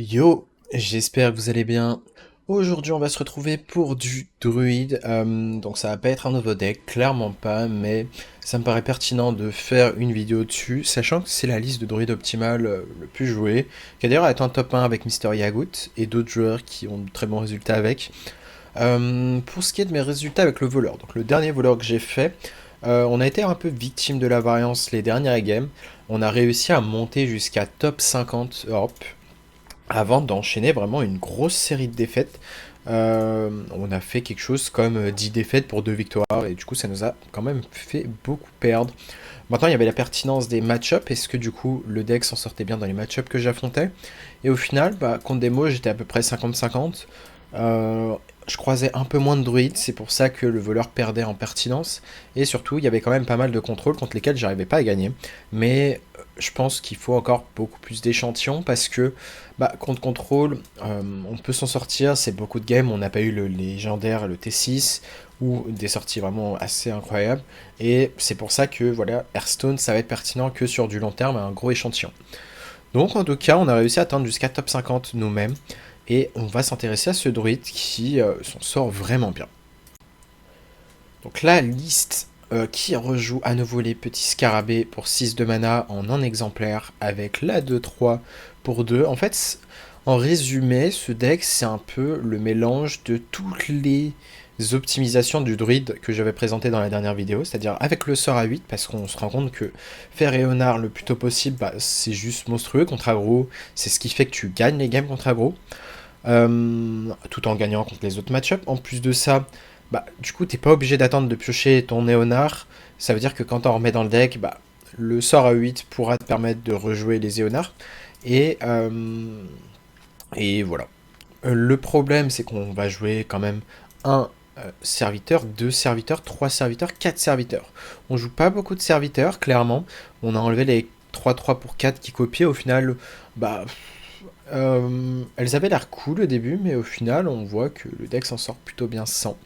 Yo, j'espère que vous allez bien. Aujourd'hui, on va se retrouver pour du druide. Donc ça va pas être un nouveau deck, clairement pas, mais ça me paraît pertinent de faire une vidéo dessus, sachant que c'est la liste de druides optimale le plus joué, qui a d'ailleurs été en top 1 avec Mister Yagut et d'autres joueurs qui ont de très bons résultats avec. Pour ce qui est de mes résultats avec le voleur, donc le dernier voleur que j'ai fait, on a été un peu victime de la variance les dernières games. On a réussi à monter jusqu'à top 50 Europe avant d'enchaîner vraiment une grosse série de défaites. On a fait quelque chose comme 10 défaites pour 2 victoires, et du coup ça nous a quand même fait beaucoup perdre. Maintenant il y avait la pertinence des match-ups, est-ce que du coup le deck s'en sortait bien dans les match-ups que j'affrontais. Et au final, contre Demo j'étais à peu près 50-50. Euh, je croisais un peu moins de druides, c'est pour ça que le voleur perdait en pertinence. Et surtout, il y avait quand même pas mal de contrôles contre lesquels j'arrivais pas à gagner. Mais je pense qu'il faut encore beaucoup plus d'échantillons parce que contre contrôle, on peut s'en sortir. C'est beaucoup de games. On n'a pas eu le légendaire, le T6 ou des sorties vraiment assez incroyables. Et c'est pour ça que voilà, Hearthstone, ça va être pertinent que sur du long terme, un gros échantillon. Donc en tout cas, on a réussi à atteindre jusqu'à top 50 nous-mêmes. Et on va s'intéresser à ce druide qui s'en sort vraiment bien. Donc la liste qui rejoue à nouveau les petits scarabées pour 6 de mana en un exemplaire avec la 2-3 pour 2. En fait, en résumé, ce deck c'est un peu le mélange de toutes les optimisations du druide que j'avais présenté dans la dernière vidéo, c'est-à-dire avec le sort à 8, parce qu'on se rend compte que faire Éonard le plus tôt possible, c'est juste monstrueux contre aggro, c'est ce qui fait que tu gagnes les games contre aggro. Tout en gagnant contre les autres match-ups. En plus de ça, du coup, t'es pas obligé d'attendre de piocher ton Éonard. Ça veut dire que quand on remet dans le deck, le sort à 8 pourra te permettre de rejouer les Éonards. Et, euh, et voilà. Le problème, c'est qu'on va jouer quand même un serviteur, deux serviteurs, trois serviteurs, quatre serviteurs. On joue pas beaucoup de serviteurs, clairement. On a enlevé les 3-3 pour 4 qui copiaient. Au final, bah, elles avaient l'air cool au début, mais au final, on voit que le deck s'en sort plutôt bien sans.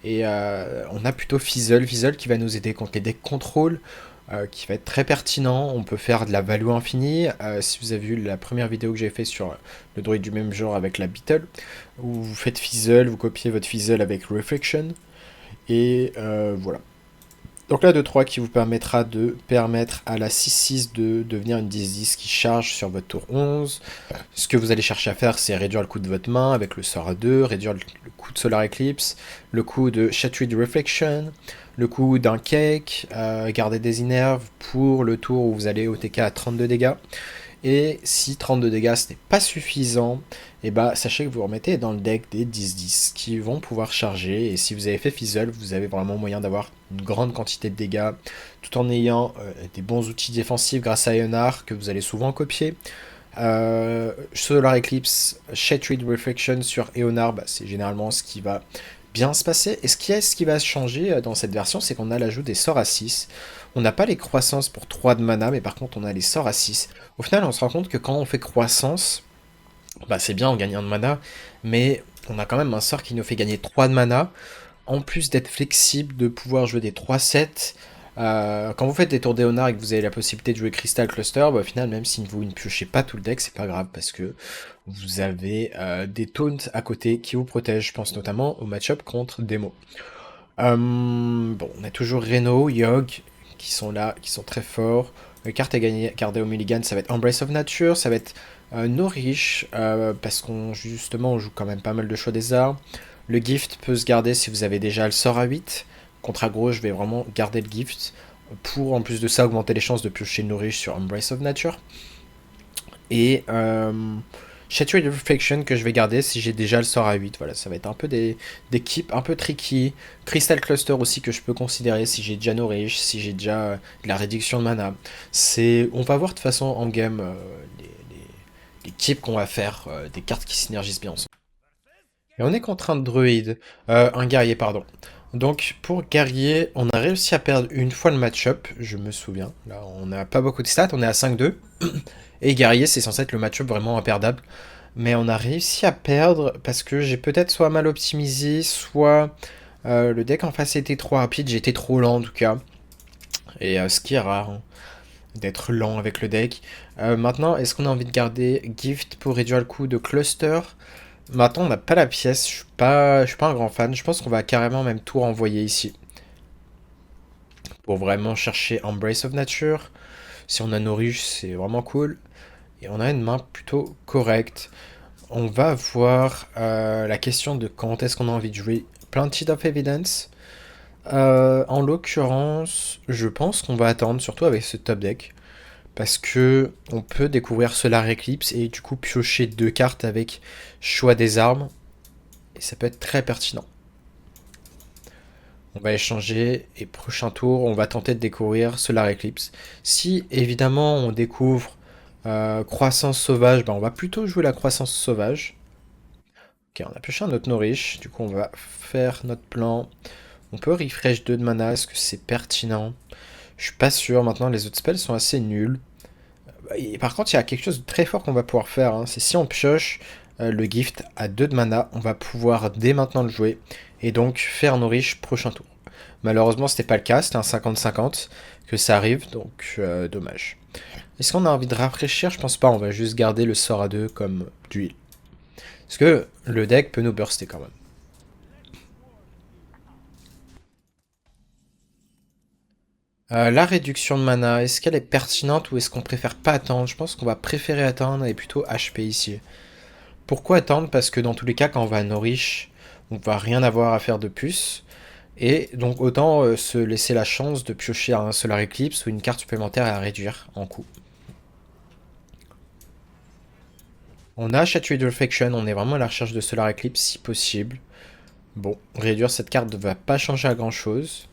Et on a plutôt Fizzle, Fizzle qui va nous aider contre les decks contrôle, qui va être très pertinent. On peut faire de la value infinie. Si vous avez vu la première vidéo que j'ai fait sur le druide du même genre avec la Beetle, où vous faites Fizzle, vous copiez votre Fizzle avec Reflection, et voilà. Donc là, 2-3 qui vous permettra de permettre à la 6-6 de devenir une 10-10 qui charge sur votre tour 11. Ce que vous allez chercher à faire, c'est réduire le coût de votre main avec le sort à 2, réduire le coût de Solar Eclipse, le coût de Shattered Reflection, le coût d'un cake, garder des Inerves pour le tour où vous allez au TK à 32 dégâts. Et si 32 dégâts ce n'est pas suffisant, et sachez que vous remettez dans le deck des 10-10 qui vont pouvoir charger. Et si vous avez fait Fizzle, vous avez vraiment moyen d'avoir une grande quantité de dégâts tout en ayant des bons outils défensifs grâce à Ionar que vous allez souvent copier. Solar Eclipse, Shattered Reflection sur Eonar, c'est généralement ce qui va bien se passer. Et ce qui va se changer dans cette version, c'est qu'on a l'ajout des sorts à 6. On n'a pas les croissances pour 3 de mana, mais par contre on a les sorts à 6. Au final, on se rend compte que quand on fait croissance, c'est bien, on gagne 1 de mana, mais on a quand même un sort qui nous fait gagner 3 de mana, en plus d'être flexible, de pouvoir jouer des 3-7. Quand vous faites des tours d'Eonar et que vous avez la possibilité de jouer Crystal Cluster, au final, même si vous ne piochez pas tout le deck, c'est pas grave parce que vous avez des taunts à côté qui vous protègent. Je pense notamment au match-up contre Demo. On a toujours Reno, Yogg, qui sont là, qui sont très forts. Carte à gagner, garder au mulligan, ça va être Embrace of Nature, ça va être Nourish, parce qu'on justement on joue quand même pas mal de choix des arts. Le gift peut se garder si vous avez déjà le sort à 8. Contre aggro, je vais vraiment garder le gift pour en plus de ça augmenter les chances de piocher Nourish sur Embrace of Nature. Et Shattered Reflection que je vais garder si j'ai déjà le sort à 8. Voilà, ça va être un peu des keeps un peu tricky. Crystal Cluster aussi que je peux considérer si j'ai déjà Nourish, si j'ai déjà de la réduction de mana. On va voir de toute façon en game les keeps qu'on va faire, des cartes qui synergisent bien ensemble. Et on est contre un druide, un guerrier pardon. Donc pour guerrier, on a réussi à perdre une fois le match-up, je me souviens. Là, on n'a pas beaucoup de stats, on est à 5-2. Et guerrier, c'est censé être le match-up vraiment imperdable. Mais on a réussi à perdre parce que j'ai peut-être soit mal optimisé, soit le deck en face était trop rapide, j'étais trop lent en tout cas. Et ce qui est rare, hein. d'être lent avec le deck. Maintenant, est-ce qu'on a envie de garder Gift pour réduire le coût de Cluster? Maintenant, on n'a pas la pièce, je suis pas un grand fan. Je pense qu'on va carrément même tout renvoyer ici. Pour vraiment chercher Embrace of Nature. Si on a nos riches, c'est vraiment cool. Et on a une main plutôt correcte. On va voir la question de quand est-ce qu'on a envie de jouer Planted of Evidence. En l'occurrence, je pense qu'on va attendre, surtout avec ce top deck. Parce que on peut découvrir Solar Eclipse et du coup piocher 2 cartes avec choix des armes. Et ça peut être très pertinent. On va échanger et prochain tour, on va tenter de découvrir Solar Eclipse. Si évidemment on découvre Croissance Sauvage, ben, on va plutôt jouer la Croissance Sauvage. Ok, on a pioché un autre Nourish, du coup on va faire notre plan. On peut refresh 2 de mana, est-ce que c'est pertinent? Je suis pas sûr, maintenant les autres spells sont assez nuls. Et par contre, il y a quelque chose de très fort qu'on va pouvoir faire, hein. C'est si on pioche le gift à 2 de mana, on va pouvoir dès maintenant le jouer. Et donc faire Nourish prochain tour. Malheureusement, c'était pas le cas, c'était un 50-50 que ça arrive, donc dommage. Est-ce qu'on a envie de rafraîchir? Je pense pas, on va juste garder le sort à 2 comme d'huile. Parce que le deck peut nous burster quand même. La réduction de mana, est-ce qu'elle est pertinente ou est-ce qu'on préfère pas attendre? Je pense qu'on va préférer attendre et plutôt HP ici. Pourquoi attendre? Parce que dans tous les cas, quand on va à Norwich, on va rien avoir à faire de plus. Et donc autant se laisser la chance de piocher un Solar Eclipse ou une carte supplémentaire à réduire en coût. On a Chatouille Reflection, on est vraiment à la recherche de Solar Eclipse si possible. Bon, réduire cette carte ne va pas changer à grand chose.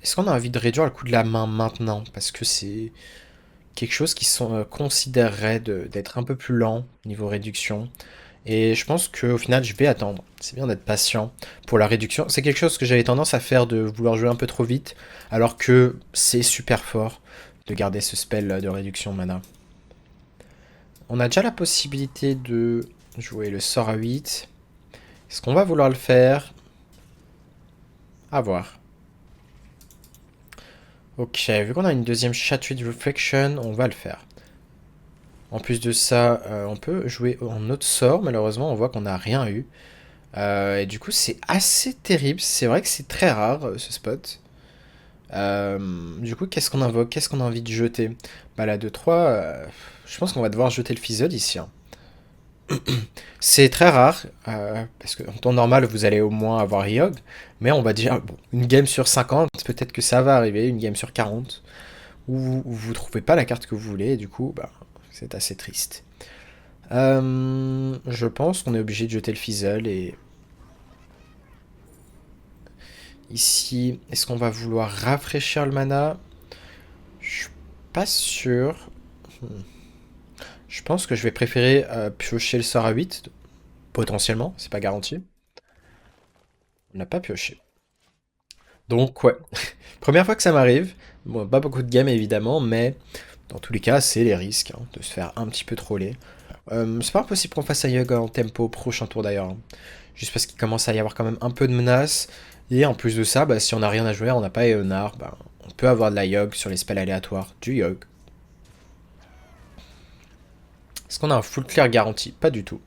Est-ce qu'on a envie de réduire le coût de la main maintenant? Parce que c'est quelque chose qui considérerait d'être un peu plus lent niveau réduction. Et je pense qu'au final, je vais attendre. C'est bien d'être patient pour la réduction. C'est quelque chose que j'avais tendance à faire, de vouloir jouer un peu trop vite, alors que c'est super fort de garder ce spell de réduction de mana. On a déjà la possibilité de jouer le sort à 8. Est-ce qu'on va vouloir le faire? À voir. Ok, vu qu'on a une deuxième Chatouille de Reflection, on va le faire. En plus de ça, on peut jouer en autre sort. Malheureusement, on voit qu'on n'a rien eu. Et du coup, c'est assez terrible. C'est vrai que c'est très rare, ce spot. Du coup, qu'est-ce qu'on invoque? Qu'est-ce qu'on a envie de jeter? Bah, la 2-3, je pense qu'on va devoir jeter le Fizzle ici, hein. C'est très rare, parce qu'en temps normal, vous allez au moins avoir Yogg. Mais on va dire, bon, une game sur 50, peut-être que ça va arriver, une game sur 40, où vous trouvez pas la carte que vous voulez, et du coup, bah, c'est assez triste. Je pense qu'on est obligé de jeter le Fizzle et ici, est-ce qu'on va vouloir rafraîchir le mana? Je suis pas sûr. Je pense que je vais préférer piocher le sort à 8, potentiellement, c'est pas garanti. On n'a pas pioché. Donc ouais, première fois que ça m'arrive. Bon, pas beaucoup de games évidemment, mais dans tous les cas, c'est les risques, hein, de se faire un petit peu troller. C'est pas impossible qu'on fasse Ayug en tempo prochain tour d'ailleurs, hein. Juste parce qu'il commence à y avoir quand même un peu de menaces. Et en plus de ça, bah, si on n'a rien à jouer, on n'a pas Eonar, bah, on peut avoir de la Yogg sur les spells aléatoires, du Yogg. Est-ce qu'on a un full clear garanti? Pas du tout.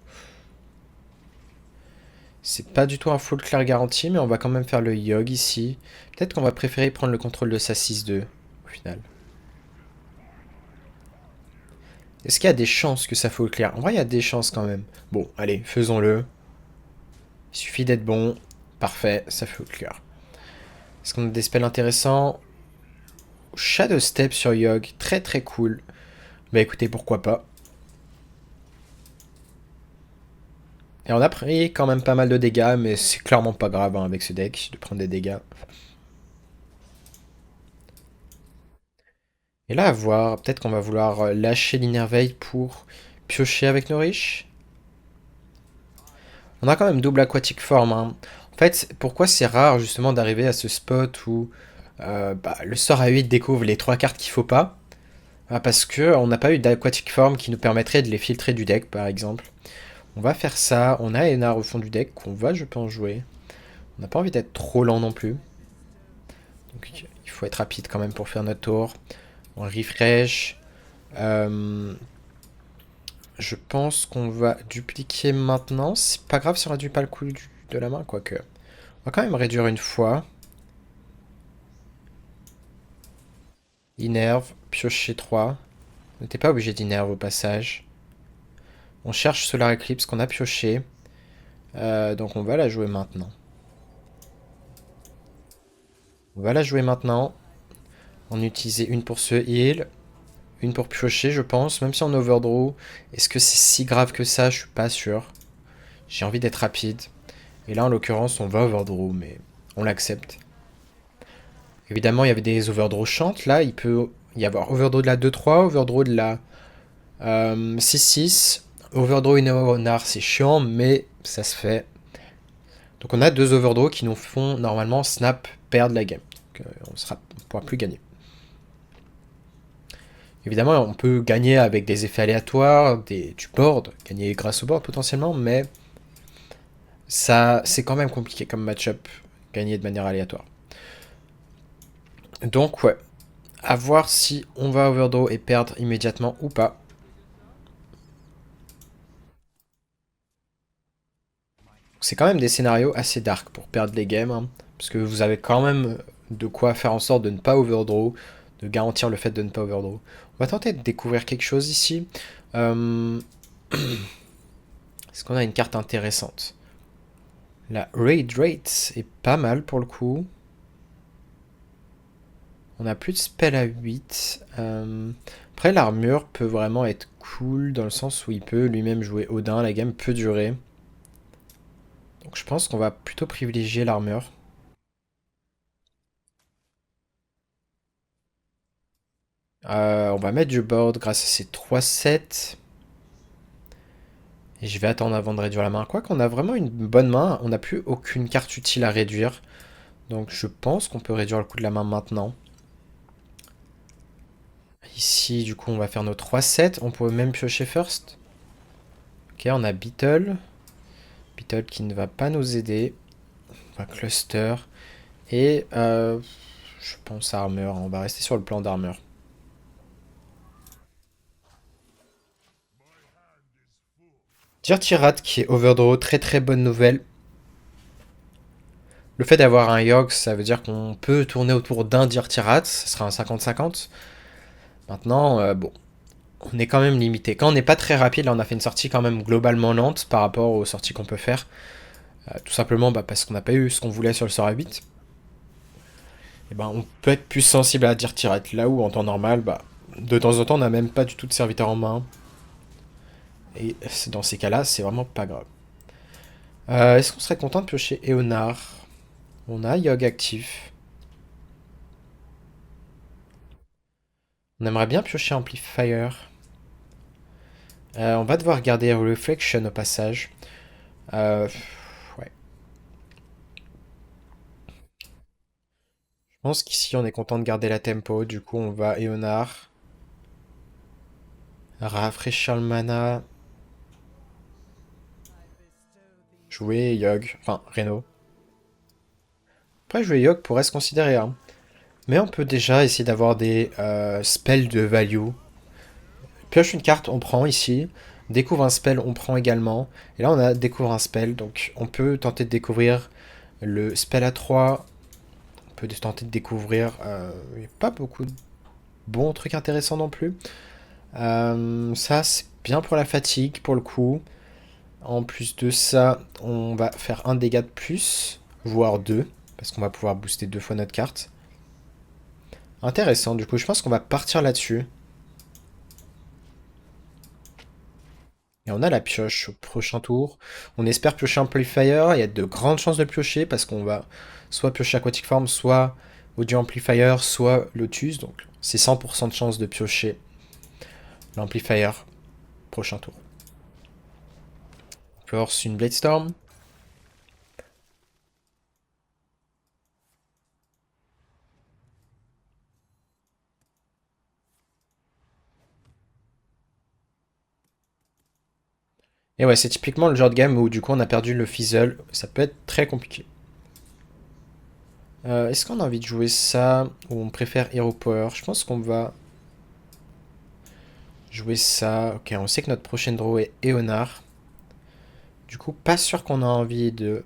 C'est pas du tout un full clear garanti, mais on va quand même faire le Yogg ici. Peut-être qu'on va préférer prendre le contrôle de sa 6-2, au final. Est-ce qu'il y a des chances que ça full clear? En vrai, il y a des chances quand même. Bon, allez, faisons-le. Il suffit d'être bon. Parfait, ça full clear. Est-ce qu'on a des spells intéressants? Shadow Step sur Yogg, très très cool. Bah écoutez, pourquoi pas. Et on a pris quand même pas mal de dégâts, mais c'est clairement pas grave, hein, avec ce deck de prendre des dégâts. Et là, à voir, peut-être qu'on va vouloir lâcher l'Innerveil pour piocher avec nos riches. On a quand même double aquatique forme, hein. En fait, pourquoi c'est rare justement d'arriver à ce spot où bah, le sort à 8 découvre les 3 cartes qu'il faut pas? Parce que on n'a pas eu d'aquatic form qui nous permettrait de les filtrer du deck, par exemple. On va faire ça. On a Enar au fond du deck qu'on va, je pense, jouer. On n'a pas envie d'être trop lent non plus. Donc il faut être rapide quand même pour faire notre tour. On refresh. Je pense qu'on va dupliquer maintenant. C'est pas grave si on réduit pas le coût de la main, quoique. On va quand même réduire une fois. Innerve, piocher 3. On n'était pas obligé d'innerve au passage. On cherche Solar Eclipse qu'on a pioché. Donc on va la jouer maintenant. On va la jouer maintenant. On utilise une pour ce heal. Une pour piocher, je pense. Même si on overdraw. Est-ce que c'est si grave que ça? Je suis pas sûr. J'ai envie d'être rapide. Et là, en l'occurrence, on va overdraw, mais on l'accepte. Évidemment, il y avait des overdraws chantes. Là, il peut y avoir overdraw de la 2-3, overdraw de la 6-6. Overdraw une Eonar, c'est chiant, mais ça se fait. Donc on a deux overdraws qui nous font normalement snap perdre la game. Donc, on ne pourra plus gagner. Évidemment, on peut gagner avec des effets aléatoires, du board, gagner grâce au board potentiellement, mais ça, c'est quand même compliqué comme match-up, gagner de manière aléatoire. Donc ouais, à voir si on va overdraw et perdre immédiatement ou pas. C'est quand même des scénarios assez dark pour perdre les games, hein, parce que vous avez quand même de quoi faire en sorte de ne pas overdraw, de garantir le fait de ne pas overdraw. On va tenter de découvrir quelque chose ici. Est-ce qu'on a une carte intéressante? La Raid Rate est pas mal pour le coup. On a plus de spell à 8. Après, l'armure peut vraiment être cool dans le sens où il peut lui-même jouer Odin. La game peut durer. Donc je pense qu'on va plutôt privilégier l'armure. On va mettre du board grâce à ces 3-7. Et je vais attendre avant de réduire la main. Quoi qu'on a vraiment une bonne main, on n'a plus aucune carte utile à réduire. Donc je pense qu'on peut réduire le coût de la main maintenant. Ici, du coup, on va faire nos 3-7. On pourrait même piocher first. Ok, on a Beetle. Beetle qui ne va pas nous aider. On va cluster. Et je pense armure. On va rester sur le plan d'armure. Dirty Rat qui est overdraw. Très très bonne nouvelle. Le fait d'avoir un Yogg, ça veut dire qu'on peut tourner autour d'un Dirty Rat. Ça sera un 50-50. Maintenant, bon, on est quand même limité. Quand on n'est pas très rapide, là on a fait une sortie quand même globalement lente par rapport aux sorties qu'on peut faire. Tout simplement parce qu'on n'a pas eu ce qu'on voulait sur le sort à 8. Et ben, on peut être plus sensible à dire tirette. Là où en temps normal, de temps en temps, on n'a même pas du tout de serviteur en main. Et dans ces cas-là, c'est vraiment pas grave. Est-ce qu'on serait content de piocher Eonar? On a Yogg actif. On aimerait bien piocher Amplifier. On va devoir garder Reflection au passage. Ouais. Je pense qu'ici on est content de garder la tempo. Du coup, on va Eonar. Rafraîchir le mana. Jouer Yogg. Enfin, Reno. Après, jouer Yogg pourrait se considérer, hein. Mais on peut déjà essayer d'avoir des spells de value. Pioche une carte, on prend ici. Découvre un spell, on prend également. Et là, on a découvre un spell. Donc, on peut tenter de découvrir le spell à 3. On peut tenter de découvrir... Il n'y a pas beaucoup de bons trucs intéressants non plus. Ça, c'est bien pour la fatigue, pour le coup. En plus de ça, on va faire un dégât de plus, voire 2. Parce qu'on va pouvoir booster 2 fois notre carte. Intéressant, du coup, je pense qu'on va partir là-dessus. Et on a la pioche au prochain tour. On espère piocher Amplifier. Il y a de grandes chances de piocher parce qu'on va soit piocher Aquatic Form, soit Audio Amplifier, soit Lotus. Donc c'est 100% de chance de piocher l'Amplifier prochain tour. Force une Blade Storm. Et ouais, c'est typiquement le genre de game où du coup on a perdu le Fizzle. Ça peut être très compliqué. Est-ce qu'on a envie de jouer ça ou on préfère Hero Power? Je pense qu'on va jouer ça. Ok, on sait que notre prochaine draw est Eonar. Du coup, pas sûr qu'on a envie de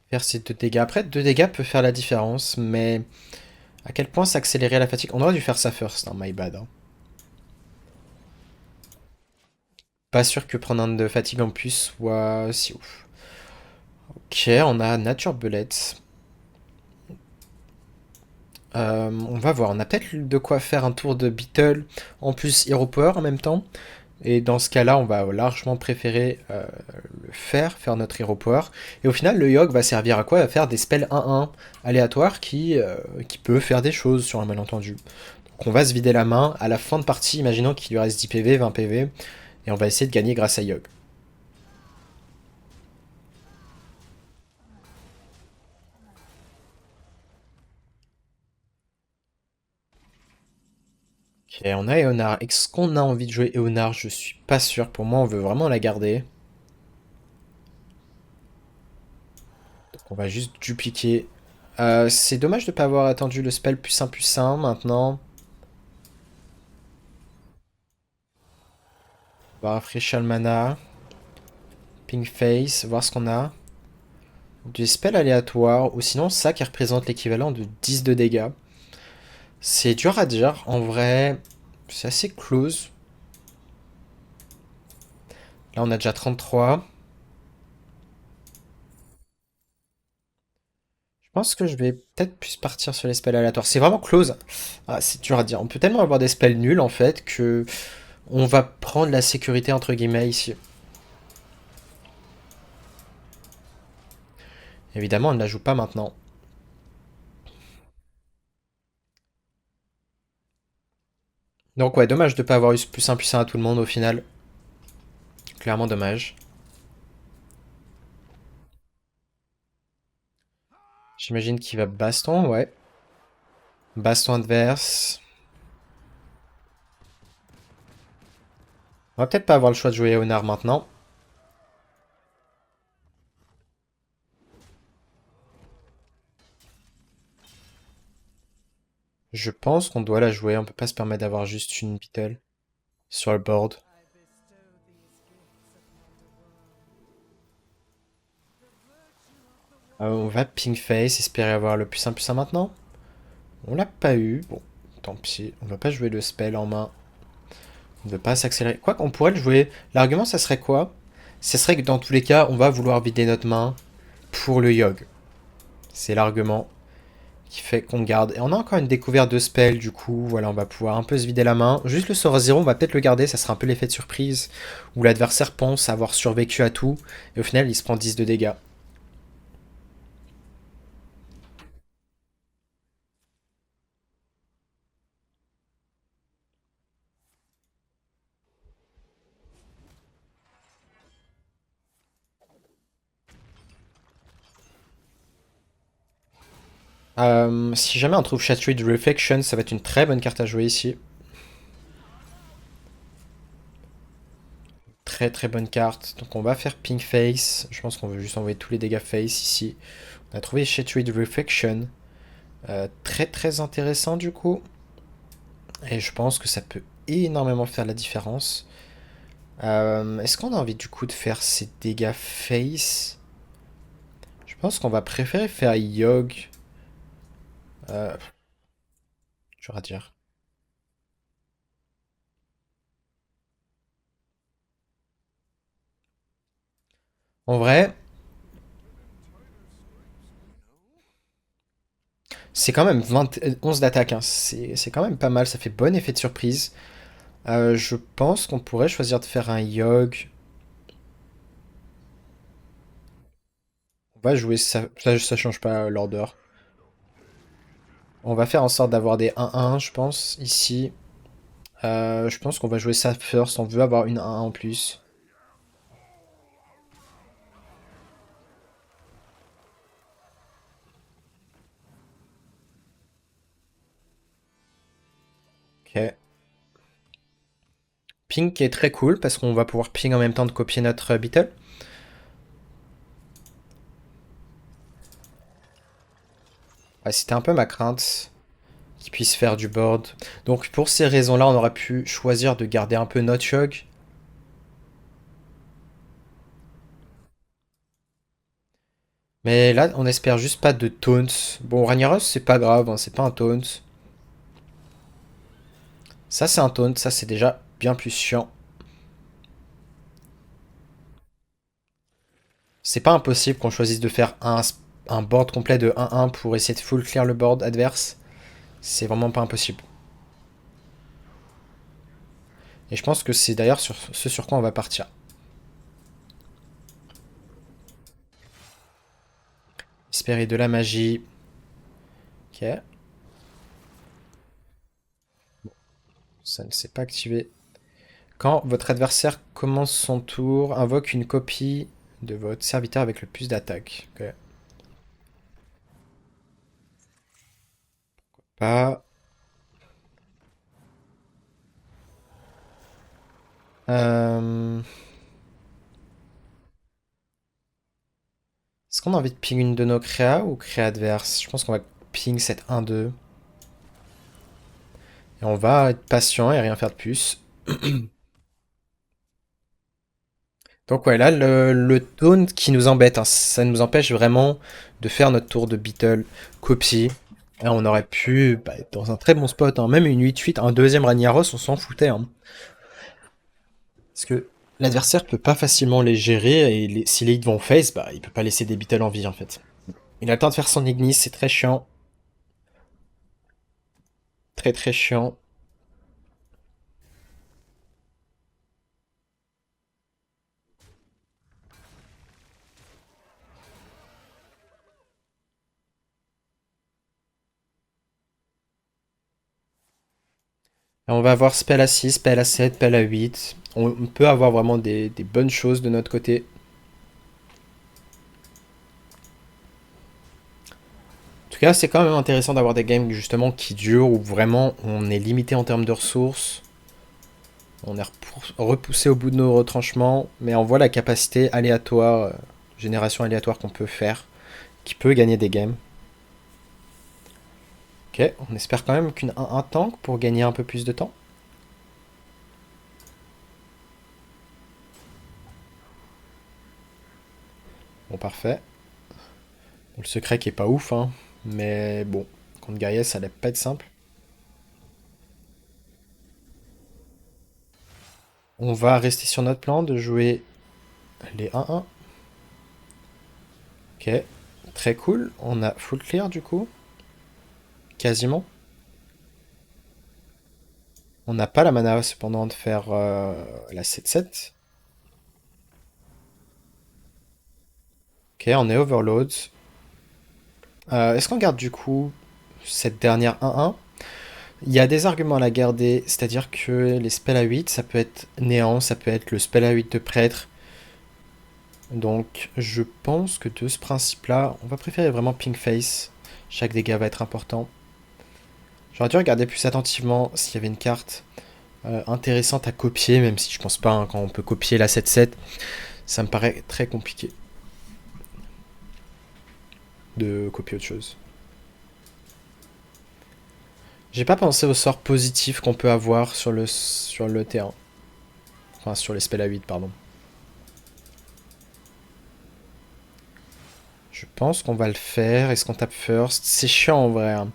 faire ces 2 dégâts. Après, 2 dégâts peut faire la différence, mais à quel point s'accélérer la fatigue? On aurait dû faire ça first, hein, my bad. Hein. Pas sûr que prendre un de fatigue en plus soit si ouf. Ok, on a Nature Bullet. On va voir, on a peut-être de quoi faire un tour de Beetle en plus Hero Power en même temps. Et dans ce cas-là, on va largement préférer le faire notre Hero Power. Et au final, le Yogg va servir à quoi? À faire des spells 1-1 aléatoires qui peut faire des choses sur un malentendu. Donc on va se vider la main. À la fin de partie, imaginons qu'il lui reste 10 PV, 20 PV. Et on va essayer de gagner grâce à Yogg. Ok, on a Eonar. Est-ce qu'on a envie de jouer Eonar? Je suis pas sûr. Pour moi, on veut vraiment la garder. Donc on va juste dupliquer. C'est dommage de ne pas avoir attendu le spell plus 1 maintenant. On va rafraîchir le mana. Pink Face, voir ce qu'on a. Des spells aléatoires, ou sinon ça qui représente l'équivalent de 10 de dégâts. C'est dur à dire, en vrai, c'est assez close. Là on a déjà 33. Je pense que je vais peut-être plus partir sur les spells aléatoires. C'est vraiment close. Ah, c'est dur à dire. On peut tellement avoir des spells nuls en fait que on va prendre la sécurité entre guillemets ici. Évidemment, on ne la joue pas maintenant. Donc ouais, dommage de ne pas avoir eu ce plus 1 à tout le monde au final. Clairement dommage. J'imagine qu'il va baston, ouais. Baston adverse. On va peut-être pas avoir le choix de jouer Léonard maintenant. Je pense qu'on doit la jouer, on peut pas se permettre d'avoir juste une Beetle sur le board. On va Pink Face, espérer avoir le plus 1 maintenant. On l'a pas eu, bon, tant pis. On va pas jouer le spell en main. On ne veut pas s'accélérer. Quoi qu'on pourrait le jouer. L'argument, ça serait quoi? Ce serait que dans tous les cas, on va vouloir vider notre main pour le Yogg. C'est l'argument qui fait qu'on garde. Et on a encore une découverte de spell, du coup, voilà, on va pouvoir un peu se vider la main. Juste le sort 0, on va peut-être le garder, ça sera un peu l'effet de surprise, où l'adversaire pense avoir survécu à tout, et au final, il se prend 10 de dégâts. Si jamais on trouve Shattered Reflection, ça va être une très bonne carte à jouer ici. Très très bonne carte. Donc on va faire Pink Face. Je pense qu'on veut juste envoyer tous les dégâts Face ici. On a trouvé Shattered Reflection. Très très intéressant du coup. Et je pense que ça peut énormément faire la différence. Est-ce qu'on a envie du coup de faire ces dégâts face? Je pense qu'on va préférer faire Yogg. Euh, dur à dire. En vrai, c'est quand même 11 d'attaque. Hein. C'est quand même pas mal, ça fait bon effet de surprise. Je pense qu'on pourrait choisir de faire un Yogg. On va jouer ça. Ça change pas l'order. On va faire en sorte d'avoir des 1-1, je pense, ici. Je pense qu'on va jouer ça first. On veut avoir une 1-1 en plus. Ok. Ping qui est très cool parce qu'on va pouvoir ping en même temps de copier notre Beetle. Ouais, c'était un peu ma crainte qu'il puisse faire du board. Donc pour ces raisons-là, on aurait pu choisir de garder un peu notre Chug. Mais là, on espère juste pas de taunt. Bon, Ragnaros, c'est pas grave, hein, c'est pas un taunt. Ça, c'est un taunt, ça, c'est déjà bien plus chiant. C'est pas impossible qu'on choisisse de faire un board complet de 1-1 pour essayer de full clear le board adverse. C'est vraiment pas impossible. Et je pense que c'est d'ailleurs sur ce sur quoi on va partir. Espérer de la magie. Ok. Ça ne s'est pas activé. Quand votre adversaire commence son tour, invoque une copie de votre serviteur avec le plus d'attaque. Ok. Pas. Euh... Est-ce qu'on a envie de ping une de nos créas ou créa adverse? Je pense qu'on va ping cette 1-2. Et on va être patient et rien faire de plus. Donc ouais, là, le taunt qui nous embête, hein, ça nous empêche vraiment de faire notre tour de Beetle copie. Là, on aurait pu être dans un très bon spot, hein. Même une 8-8, un deuxième Ragnaros, on s'en foutait, hein. Parce que l'adversaire peut pas facilement les gérer, et si les hits vont face, bah, il peut pas laisser des Beetles en vie, en fait. Il a le temps de faire son Ignis, c'est très chiant. Très très chiant. Et on va avoir spell à 6, spell à 7, spell à 8. On peut avoir vraiment des bonnes choses de notre côté. En tout cas, c'est quand même intéressant d'avoir des games justement qui durent, où vraiment on est limité en termes de ressources. On est repoussé au bout de nos retranchements, mais on voit la capacité aléatoire, génération aléatoire qu'on peut faire, qui peut gagner des games. Ok, on espère quand même un tank pour gagner un peu plus de temps. Bon, parfait. Bon, le secret qui est pas ouf, hein, mais bon, contre Gaïa, ça allait pas être simple. On va rester sur notre plan de jouer les 1-1. Ok, très cool. On a full clear du coup. Quasiment. On n'a pas la mana cependant de faire la 7-7. Ok, on est overload. Est-ce qu'on garde du coup cette dernière 1-1? Il y a des arguments à la garder, c'est-à-dire que les spells à 8, ça peut être néant, ça peut être le spell à 8 de prêtre. Donc je pense que de ce principe-là, on va préférer vraiment ping face. Chaque dégât va être important. J'aurais dû regarder plus attentivement s'il y avait une carte intéressante à copier, même si je pense pas, hein, quand on peut copier la 7-7, ça me paraît très compliqué de copier autre chose. J'ai pas pensé au sort positif qu'on peut avoir sur le terrain. Enfin, sur les spells à 8, pardon. Je pense qu'on va le faire. Est-ce qu'on tape first? C'est chiant en vrai, hein.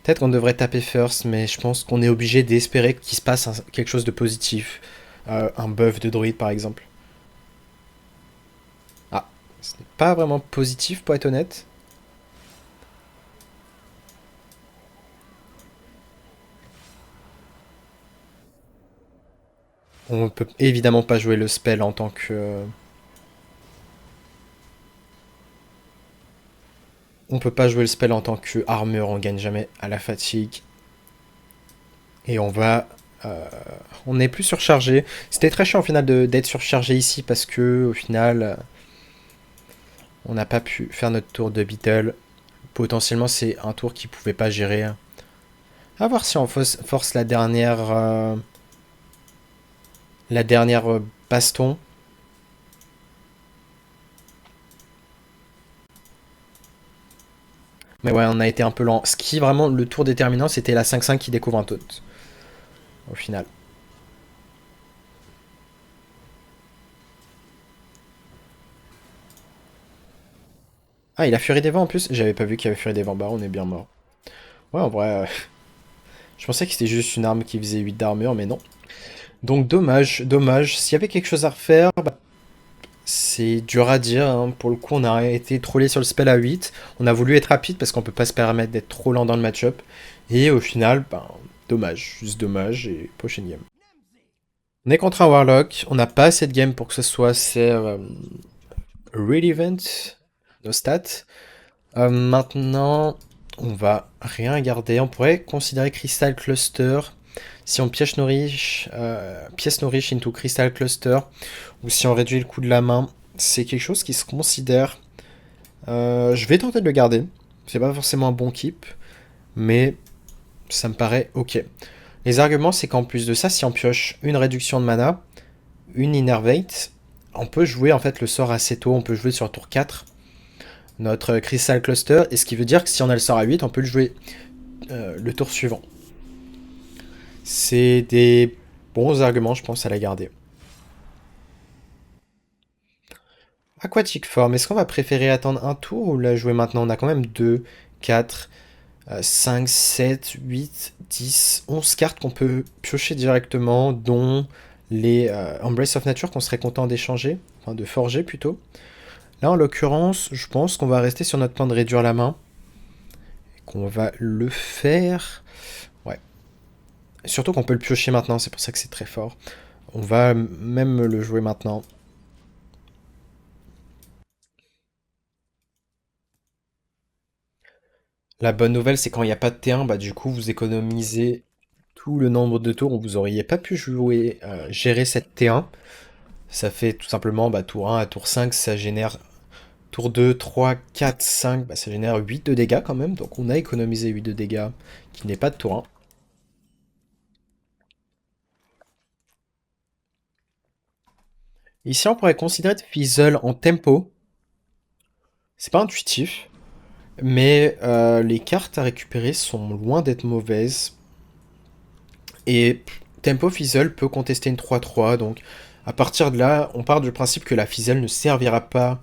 Peut-être qu'on devrait taper first, mais je pense qu'on est obligé d'espérer qu'il se passe quelque chose de positif. Un buff de druide par exemple. Ah, ce n'est pas vraiment positif pour être honnête. On peut évidemment pas jouer le spell en tant que... On peut pas jouer le spell en tant que armure, on gagne jamais à la fatigue. Et on va... on n'est plus surchargé. C'était très chiant au final d'être surchargé ici parce que au final, on n'a pas pu faire notre tour de Beetle. Potentiellement, c'est un tour qu'il pouvait pas gérer. À voir si on force la dernière baston. Mais ouais, on a été un peu lent. Ce qui, vraiment, le tour déterminant, c'était la 5-5 qui découvre un tot, au final. Ah, il a Furie des Vents en plus? J'avais pas vu qu'il y avait Furie des Vents. Bah, on est bien mort. Ouais, en vrai, je pensais que c'était juste une arme qui faisait 8 d'armure, mais non. Donc, dommage, dommage. S'il y avait quelque chose à refaire, bah, c'est dur à dire, hein. Pour le coup, on a été trollé sur le spell à 8. On a voulu être rapide parce qu'on peut pas se permettre d'être trop lent dans le match-up. Et au final, ben, dommage. Juste dommage. Et prochaine game. On est contre un Warlock. On n'a pas assez de game pour que ce soit assez relevant, nos stats. Maintenant, on va rien garder. On pourrait considérer Crystal Cluster. Si on pièce nos riches into Crystal Cluster, ou si on réduit le coût de la main, c'est quelque chose qui se considère. Je vais tenter de le garder. C'est pas forcément un bon keep, mais ça me paraît ok. Les arguments, c'est qu'en plus de ça, si on pioche une réduction de mana, une Innervate, on peut jouer en fait le sort assez tôt. On peut jouer sur le tour 4 notre Crystal Cluster, et ce qui veut dire que si on a le sort à 8, on peut le jouer le tour suivant. C'est des bons arguments, je pense, à la garder. Aquatic Form, est-ce qu'on va préférer attendre un tour ou la jouer maintenant? On a quand même 2, 4, 5, 7, 8, 10, 11 cartes qu'on peut piocher directement, dont les Embrace of Nature qu'on serait content d'échanger, enfin de forger plutôt. Là, en l'occurrence, je pense qu'on va rester sur notre plan de réduire la main. Qu'on va le faire. Ouais. Surtout qu'on peut le piocher maintenant, c'est pour ça que c'est très fort. On va même le jouer maintenant. La bonne nouvelle, c'est quand il n'y a pas de T1, bah du coup, vous économisez tout le nombre de tours où vous auriez pas pu jouer, gérer cette T1. Ça fait tout simplement bah, tour 1 à tour 5, ça génère tour 2, 3, 4, 5, bah, ça génère 8 de dégâts quand même. Donc on a économisé 8 de dégâts qui n'est pas de tour 1. Ici, on pourrait considérer de Fizzle en tempo. C'est pas intuitif, mais les cartes à récupérer sont loin d'être mauvaises. Et tempo Fizzle peut contester une 3-3, donc à partir de là, on part du principe que la Fizzle ne servira pas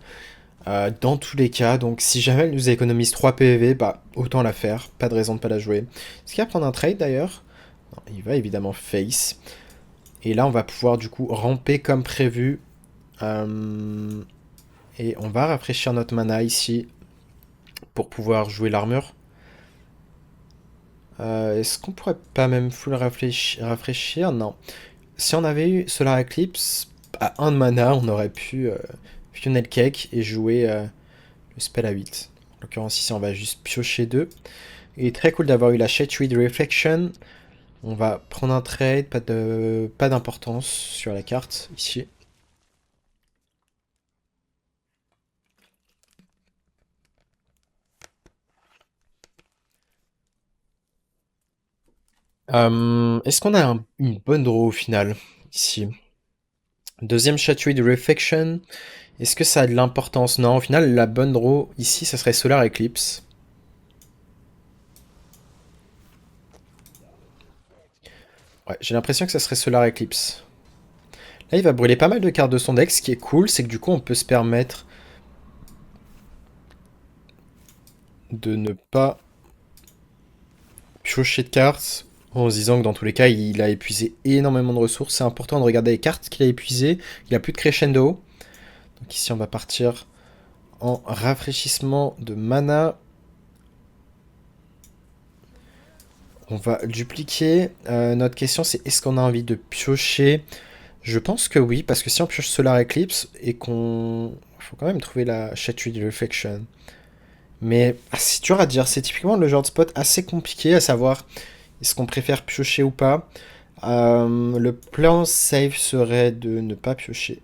dans tous les cas. Donc si jamais elle nous économise 3 PV, bah autant la faire, pas de raison de pas la jouer. Est-ce qu'il va prendre un trade d'ailleurs? Non, il va évidemment face. Et là, on va pouvoir du coup ramper comme prévu. Et on va rafraîchir notre mana ici pour pouvoir jouer l'armure. Est-ce qu'on pourrait pas même full rafraîchir? Non. Si on avait eu Solar Eclipse, à 1 de mana, on aurait pu Funnel Cake et jouer le spell à 8. En l'occurrence, ici, on va juste piocher 2. Il est très cool d'avoir eu la Shade Reflection. On va prendre un trade, pas d'importance sur la carte, ici. Est-ce qu'on a une bonne draw au final, ici? Deuxième Shade Reflection. Est-ce que ça a de l'importance? Non, au final, la bonne draw, ici, ça serait Solar Eclipse. Ouais, j'ai l'impression que ça serait Solar Eclipse. Là, il va brûler pas mal de cartes de son deck. Ce qui est cool, c'est que du coup, on peut se permettre de ne pas piocher de cartes en se disant que dans tous les cas, il a épuisé énormément de ressources. C'est important de regarder les cartes qu'il a épuisées. Il a plus de crescendo. Donc ici, on va partir en rafraîchissement de mana. On va dupliquer. Notre question, c'est est-ce qu'on a envie de piocher? Je pense que oui, parce que si on pioche Solar Eclipse et qu'on... Faut quand même trouver la Shade Reflection. Mais c'est dur à dire. C'est typiquement le genre de spot assez compliqué à savoir est-ce qu'on préfère piocher ou pas. Le plan safe serait de ne pas piocher.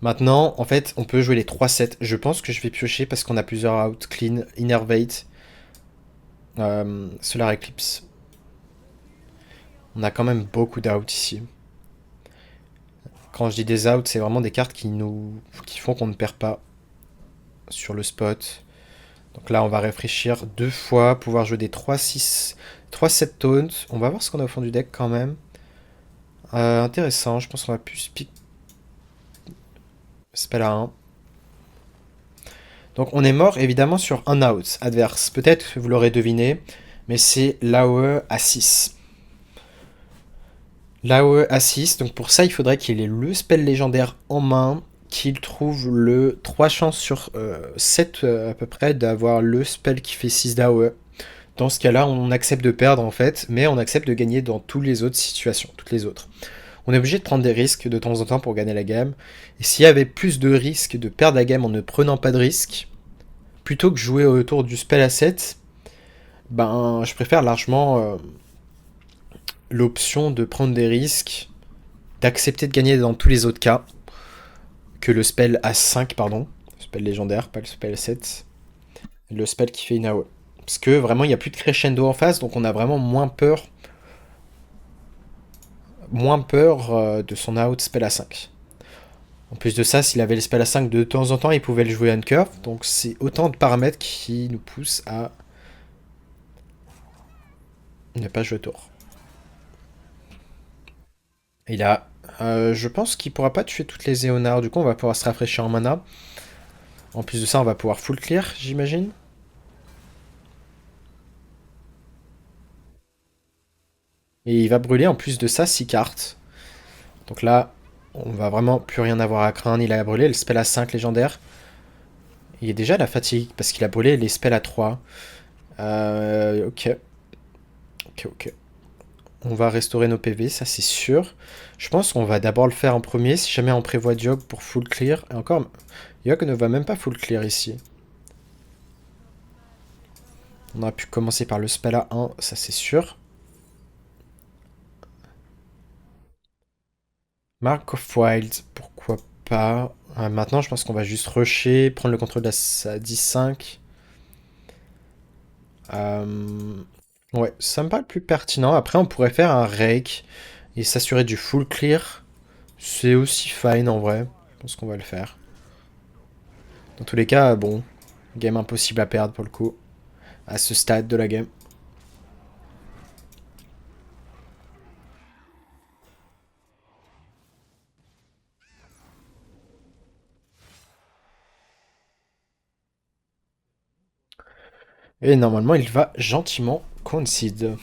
Maintenant, en fait, on peut jouer les 3 sets. Je pense que je vais piocher parce qu'on a plusieurs out. Clean, Innervate, Solar Eclipse. On a quand même beaucoup d'outs ici. Quand je dis des outs, c'est vraiment des cartes qui font qu'on ne perd pas. sur le spot. Donc là, on va réfléchir 2 fois, pouvoir jouer des 3-6, 3-7 taunts. On va voir ce qu'on a au fond du deck quand même. Intéressant, je pense qu'on va plus pick spell à 1. Donc on est mort évidemment sur un out adverse. Peut-être vous l'aurez deviné, mais c'est l'AOE à 6. L'AOE à 6, donc pour ça il faudrait qu'il ait le spell légendaire en main, qu'il trouve le 3 chances sur 7 à peu près d'avoir le spell qui fait 6 d'AOE. Dans ce cas-là, on accepte de perdre en fait, mais on accepte de gagner dans toutes les autres situations, toutes les autres. On est obligé de prendre des risques de temps en temps pour gagner la game. Et s'il y avait plus de risques de perdre la game en ne prenant pas de risques, plutôt que jouer autour du spell à 7, ben je préfère largement l'option de prendre des risques, d'accepter de gagner dans tous les autres cas, que le spell à 5, pardon. Le spell légendaire, pas le spell à 7. Le spell qui fait une AOE. Parce que vraiment, il n'y a plus de crescendo en face, donc on a vraiment moins peur de son out spell à 5. En plus de ça, s'il avait le spell à 5 de temps en temps, il pouvait le jouer uncurve. Donc c'est autant de paramètres qui nous poussent à ne pas jouer tour. Il a... je pense qu'il pourra pas tuer toutes les Éonards. Du coup, on va pouvoir se rafraîchir en mana. En plus de ça, on va pouvoir full clear, j'imagine. Et il va brûler en plus de ça 6 cartes. Donc là, on va vraiment plus rien avoir à craindre. Il a brûlé le spell à 5 légendaire. Il est déjà à la fatigue parce qu'il a brûlé les spells à 3. Ok. Ok. On va restaurer nos PV, ça c'est sûr. Je pense qu'on va d'abord le faire en premier si jamais on prévoit Yogg pour full clear. Et encore, Yogg ne va même pas full clear ici. On aurait pu commencer par le spell à 1, ça c'est sûr. Mark of Wild, pourquoi pas. Maintenant, je pense qu'on va juste rusher, prendre le contrôle de la 10-5. Ouais, ça me paraît le plus pertinent. Après, on pourrait faire un rake et s'assurer du full clear. C'est aussi fine en vrai. Je pense qu'on va le faire. Dans tous les cas, bon, game impossible à perdre pour le coup. À ce stade de la game. Et normalement, il va gentiment concede.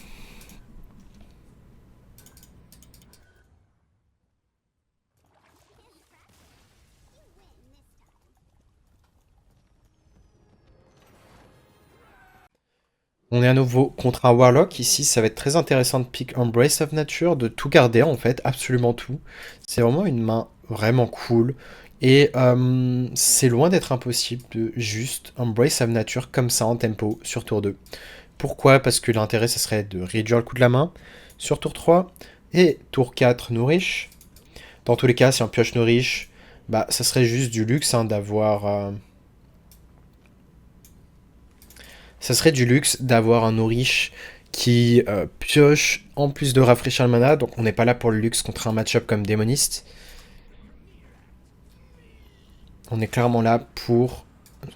On est à nouveau contre un Warlock. Ici, ça va être très intéressant de pick Embrace of Nature, de tout garder en fait, absolument tout. C'est vraiment une main vraiment cool. Et c'est loin d'être impossible de juste Embrace of Nature comme ça en tempo sur tour 2. Pourquoi? Parce que l'intérêt, ce serait de réduire le coût de la main sur tour 3 et tour 4 Nourish. Dans tous les cas, si on pioche Nourish, bah, ça serait juste du luxe hein, d'avoir... Ça serait du luxe d'avoir un Nourish qui pioche en plus de rafraîchir le mana, donc on n'est pas là pour le luxe contre un match-up comme Démoniste. On est clairement là pour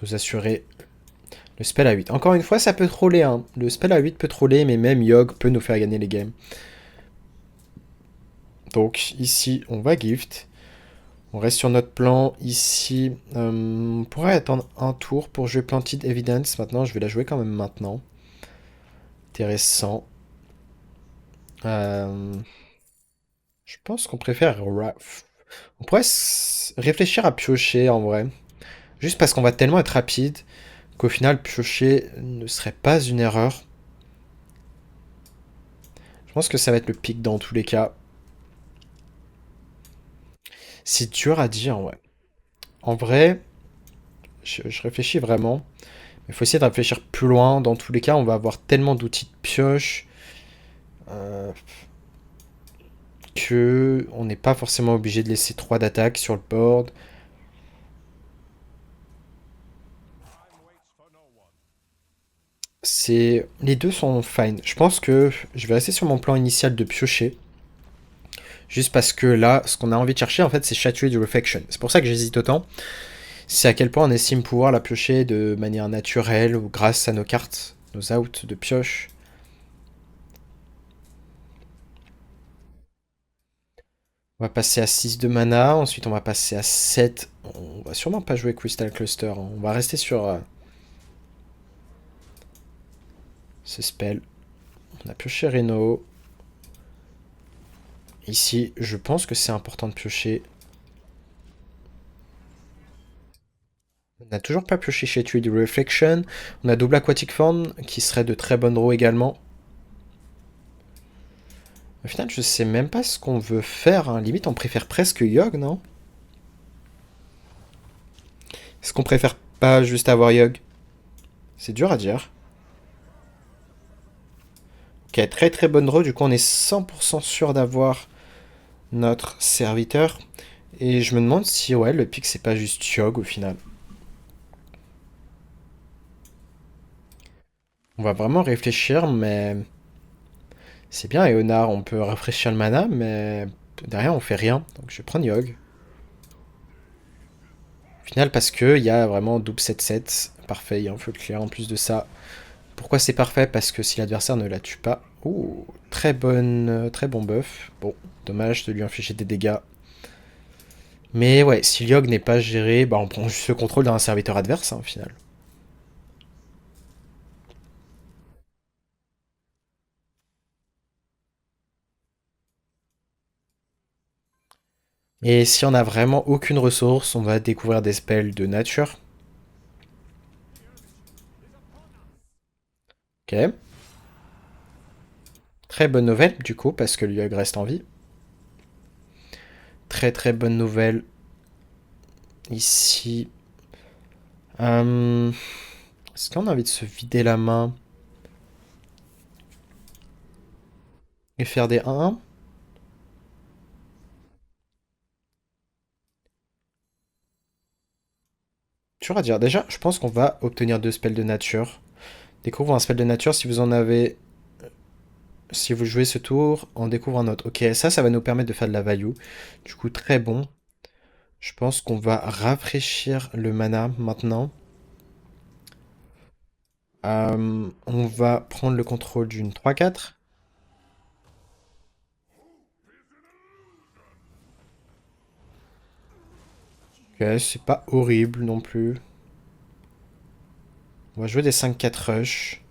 nous assurer le spell à 8. Encore une fois, ça peut troller, hein. Le spell à 8 peut troller, mais même Yogg peut nous faire gagner les games. Donc ici, on va gift. On reste sur notre plan. Ici, on pourrait attendre un tour pour jouer Planted Evidence. Maintenant, je vais la jouer quand même maintenant. Intéressant. Je pense qu'on préfère... On pourrait réfléchir à piocher en vrai. Juste parce qu'on va tellement être rapide qu'au final, piocher ne serait pas une erreur. Je pense que ça va être le pic dans tous les cas. C'est dur à dire, ouais. En vrai, je réfléchis vraiment. Il faut essayer de réfléchir plus loin. Dans tous les cas, on va avoir tellement d'outils de pioche que on n'est pas forcément obligé de laisser 3 d'attaque sur le board. Les deux sont fine. Je pense que je vais rester sur mon plan initial de piocher. Juste parce que là, ce qu'on a envie de chercher, en fait, c'est chatouiller du Reflection. C'est pour ça que j'hésite autant. C'est à quel point on estime pouvoir la piocher de manière naturelle ou grâce à nos cartes, nos outs de pioche. On va passer à 6 de mana, ensuite on va passer à 7. On va sûrement pas jouer Crystal Cluster, hein. On va rester sur ce spell. On a pioché Reno. Ici, je pense que c'est important de piocher. On n'a toujours pas pioché chez Tree Reflection. On a double Aquatic Form qui serait de très bonne draw également. Au final, je sais même pas ce qu'on veut faire, hein. Limite, on préfère presque Yogg, non? Est-ce qu'on préfère pas juste avoir Yogg? C'est dur à dire. Ok, très très bonne draw. Du coup, on est 100% sûr d'avoir notre serviteur. Et je me demande si, ouais, le pic, c'est pas juste Yogg au final. On va vraiment réfléchir, mais c'est bien, Eonar, on peut rafraîchir le mana, mais derrière, on fait rien. Donc je vais prendre Yogg. Au final, parce que il y a vraiment double 7-7. Parfait, il y a un feu clair en plus de ça. Pourquoi c'est parfait? Parce que si l'adversaire ne la tue pas... Ouh, très bon buff. Bon, dommage de lui infliger des dégâts. Mais ouais, si Yogg n'est pas géré, bah on prend juste le contrôle d'un serviteur adverse, hein, au final. Et si on n'a vraiment aucune ressource, on va découvrir des spells de nature. Ok. Très bonne nouvelle, du coup, parce que Yogg reste en vie. Très très bonne nouvelle. Ici. Est-ce qu'on a envie de se vider la main et faire des 1-1? Dur à dire. Déjà, je pense qu'on va obtenir 2 spells de nature. Découvre un spell de nature si vous en avez. Si vous jouez ce tour, on découvre un autre. Ok, ça va nous permettre de faire de la value. Du coup, très bon. Je pense qu'on va rafraîchir le mana maintenant. On va prendre le contrôle d'une 3-4. Ok, c'est pas horrible non plus. On va jouer des 5-4 rush.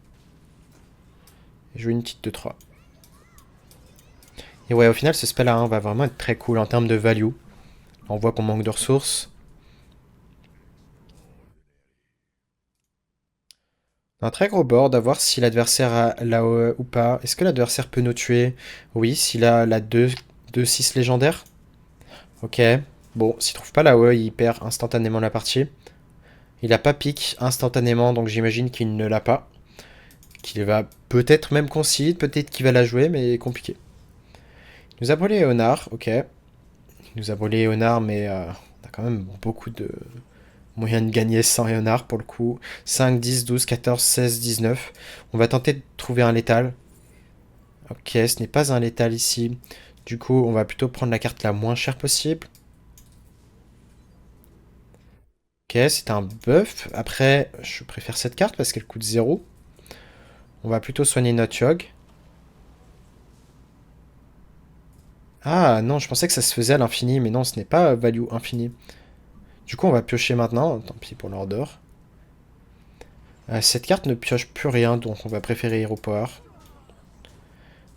Et jouer une petite 2-3. Et ouais, au final, ce spell A1 va vraiment être très cool en termes de value. On voit qu'on manque de ressources. Un très gros board, à voir si l'adversaire a l'AOE ou pas. Est-ce que l'adversaire peut nous tuer? Oui, s'il a la 2-6 légendaire. Ok. Bon, s'il trouve pas l'AOE, il perd instantanément la partie. Il a pas pique instantanément, donc j'imagine qu'il ne l'a pas. Qu'il va peut-être même concede, peut-être qu'il va la jouer, mais compliqué. Il nous a brûlé Eonar, ok. Il nous a brûlé Eonar, mais on a quand même beaucoup de moyens de gagner sans Eonar pour le coup. 5, 10, 12, 14, 16, 19. On va tenter de trouver un létal. Ok, ce n'est pas un létal ici. Du coup, on va plutôt prendre la carte la moins chère possible. Ok, c'est un buff. Après, je préfère cette carte parce qu'elle coûte 0. On va plutôt soigner notre Yogg. Ah non, je pensais que ça se faisait à l'infini, mais non, ce n'est pas value infini. Du coup, on va piocher maintenant. Tant pis pour l'ordre. Cette carte ne pioche plus rien, donc on va préférer Hero Power.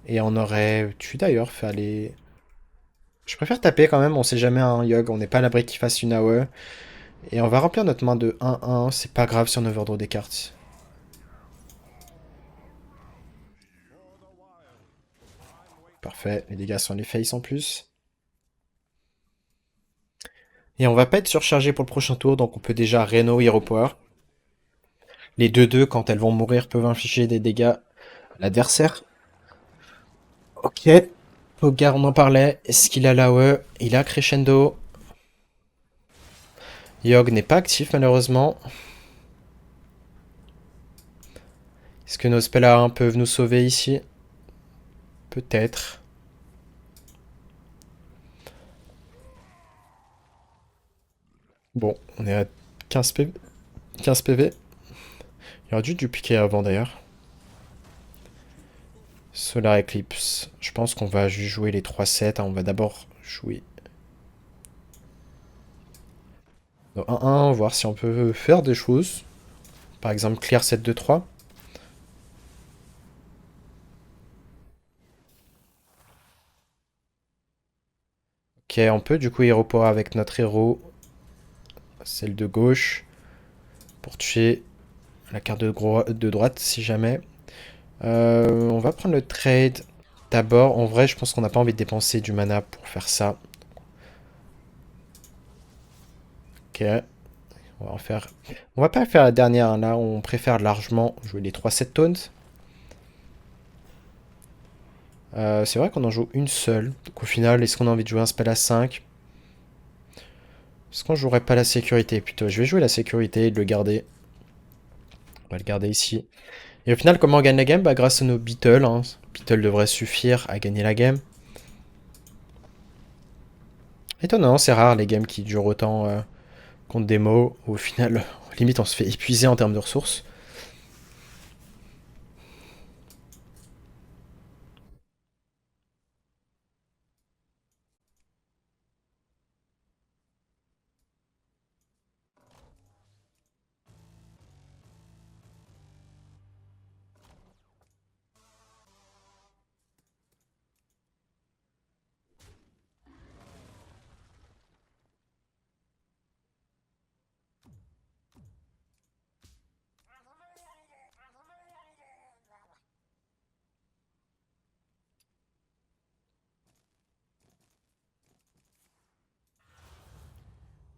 Et on aurait tué d'ailleurs, fait aller... Je préfère taper quand même, on sait jamais un Yogg, on n'est pas à l'abri qu'il fasse une AOE. Et on va remplir notre main de 1-1, c'est pas grave si on overdraw des cartes. Parfait, les dégâts sont les face en plus. Et on va pas être surchargé pour le prochain tour, donc on peut déjà Reno Hero Power. Les 2-2, quand elles vont mourir, peuvent infliger des dégâts à l'adversaire. Ok. Pogar, on en parlait. Est-ce qu'il a l'AOE? Il a Crescendo. Yogg n'est pas actif malheureusement. Est-ce que nos spells A1 peuvent nous sauver ici? Peut-être. Bon, on est à 15 PV. 15 PV. Il aurait dû dupliquer avant d'ailleurs. Solar Eclipse. Je pense qu'on va juste jouer les 3-7. Hein. On va d'abord jouer 1-1, voir si on peut faire des choses. Par exemple, clear 7-2-3. Ok, on peut du coup hero power avec notre héros. Celle de gauche. Pour tuer la carte de droite si jamais. On va prendre le trade. D'abord, en vrai, je pense qu'on n'a pas envie de dépenser du mana pour faire ça. Ok. On va en faire... On va pas faire la dernière, hein. Là, on préfère largement jouer les 3-7 taunts. C'est vrai qu'on en joue une seule. Donc au final, est-ce qu'on a envie de jouer un spell à 5? Est-ce qu'on jouerait pas la sécurité plutôt? Je vais jouer la sécurité et de le garder. On va le garder ici. Et au final, comment on gagne la game? Bah grâce à nos beetles. Hein. Beetle devrait suffire à gagner la game. Étonnant, c'est rare les games qui durent autant contre des mots. Au final, limite on se fait épuiser en termes de ressources.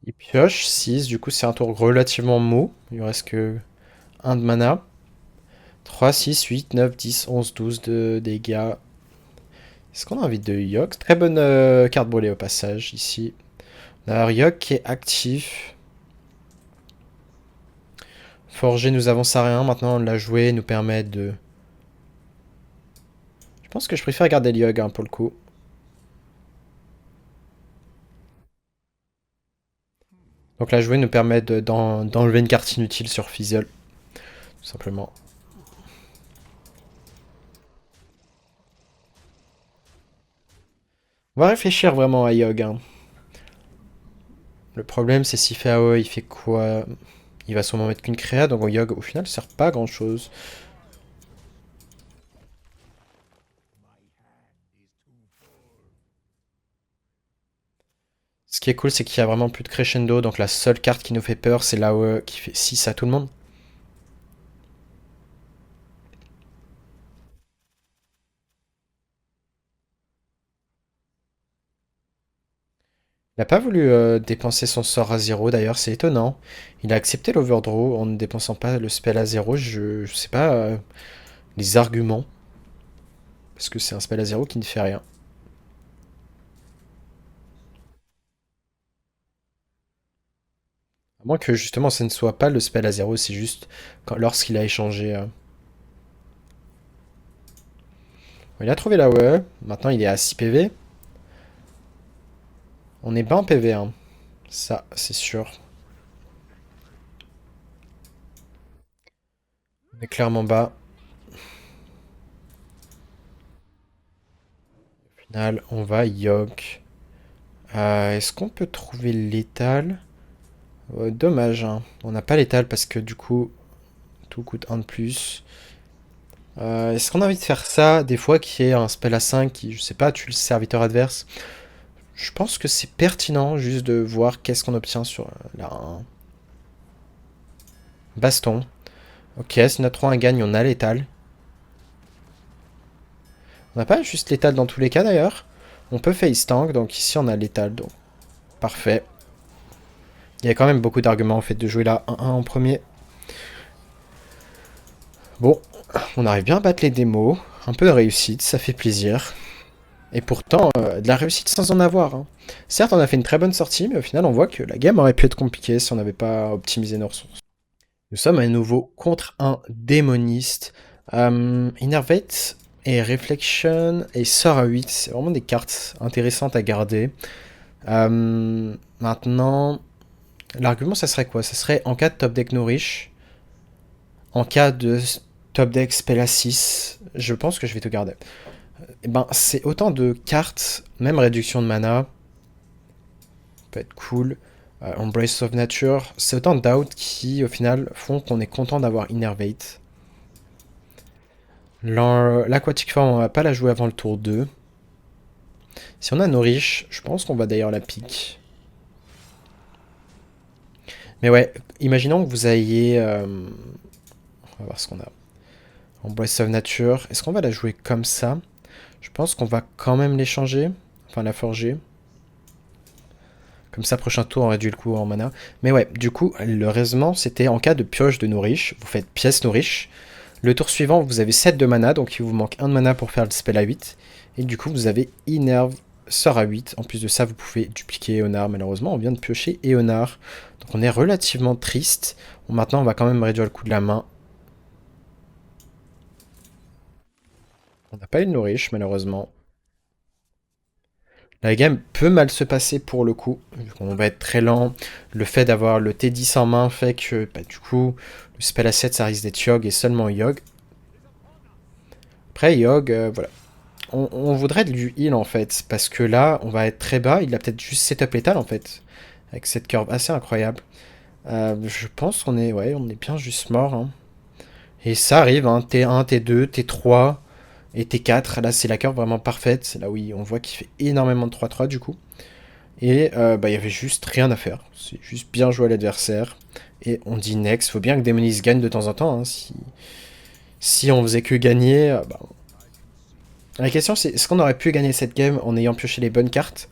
Il pioche 6, du coup c'est un tour relativement mou. Il lui reste que 1 de mana. 3, 6, 8, 9, 10, 11, 12 de dégâts. Est-ce qu'on a envie de Yogg? Très bonne carte brûlée au passage ici. On a Yogg qui est actif. Forger nous avance à rien. Maintenant on l'a joué, nous permet de... Je pense que je préfère garder le Yogg hein, pour le coup. Donc la jouer nous permet d'enlever une carte inutile sur Fizzle. Tout simplement. On va réfléchir vraiment à Yogg. Hein. Le problème c'est s'il fait AOE, il fait quoi? Il va sûrement mettre qu'une créa, donc Yogg au final sert pas à grand chose. Ce qui est cool, c'est qu'il y a vraiment plus de crescendo, donc la seule carte qui nous fait peur, c'est l'AOE qui fait 6 à tout le monde. Il n'a pas voulu dépenser son sort à 0, d'ailleurs, c'est étonnant. Il a accepté l'overdraw en ne dépensant pas le spell à 0. Je sais pas les arguments. Parce que c'est un spell à 0 qui ne fait rien. À moins que justement ce ne soit pas le spell à 0, c'est juste lorsqu'il a échangé. Il a trouvé l'AOE, maintenant il est à 6 PV. On est bas en PV, hein. Ça, c'est sûr. On est clairement bas. Au final, on va Yogg. Est-ce qu'on peut trouver l'étal? Dommage, hein. On n'a pas l'étal parce que du coup, tout coûte 1 de plus. Est-ce qu'on a envie de faire ça des fois qui est un spell à 5 qui, je sais pas, tue le serviteur adverse? Je pense que c'est pertinent juste de voir qu'est-ce qu'on obtient sur là, un baston. Ok, si notre 3 gagne, on a l'étal. On n'a pas juste l'étal dans tous les cas d'ailleurs. On peut face tank, donc ici on a l'étal, donc parfait. Il y a quand même beaucoup d'arguments au fait de jouer là 1-1 en premier. Bon, on arrive bien à battre les démos. Un peu de réussite, ça fait plaisir. Et pourtant, de la réussite sans en avoir. Hein. Certes, on a fait une très bonne sortie, mais au final, on voit que la game aurait pu être compliquée si on n'avait pas optimisé nos ressources. Nous sommes à nouveau contre un démoniste. Innervate et Reflection et Sort à 8, c'est vraiment des cartes intéressantes à garder. Maintenant, L'argument, ça serait quoi? Ça serait en cas de top deck Nourish, en cas de top deck spell à 6, je pense que je vais te garder. Et ben, c'est autant de cartes, même réduction de mana, peut être cool. Embrace of Nature, c'est autant de doubt qui, au final, font qu'on est content d'avoir Innervate. L'Aquatic Form, on va pas la jouer avant le tour 2. Si on a Nourish, je pense qu'on va d'ailleurs la pique. Mais ouais, imaginons que vous ayez... on va voir ce qu'on a. Embrace of Nature. Est-ce qu'on va la jouer comme ça? Je pense qu'on va quand même l'échanger. Enfin, la forger. Comme ça, prochain tour, on réduit le coût en mana. Mais ouais, du coup, le raisonnement, c'était en cas de pioche de Nourish. Vous faites pièce Nourish. Le tour suivant, vous avez 7 de mana, donc il vous manque 1 de mana pour faire le spell à 8. Et du coup, vous avez Innerve, sort à 8. En plus de ça, vous pouvez dupliquer Eonar. Malheureusement, on vient de piocher Eonar. Donc on est relativement triste. Bon, maintenant, on va quand même réduire le coût de la main. On n'a pas eu de Nourish, malheureusement. La game peut mal se passer pour le coup, vu qu'on va être très lent. Le fait d'avoir le T10 en main fait que, bah, du coup, le spell à 7, ça risque d'être Yogg et seulement Yogg. Après, Yogg, voilà. On voudrait du heal en fait, parce que là, on va être très bas. Il a peut-être juste setup létal en fait, avec cette curve assez incroyable. Je pense qu'on est, ouais, on est bien juste mort. Hein. Et ça arrive, hein, T1, T2, T3 et T4. Là, c'est la curve vraiment parfaite. C'est là où on voit qu'il fait énormément de 3-3 du coup. Et bah, il y avait juste rien à faire. C'est juste bien joué à l'adversaire. Et on dit next. Faut bien que Demonis gagne de temps en temps. Hein. Si on faisait que gagner, bah, la question c'est est-ce qu'on aurait pu gagner cette game en ayant pioché les bonnes cartes?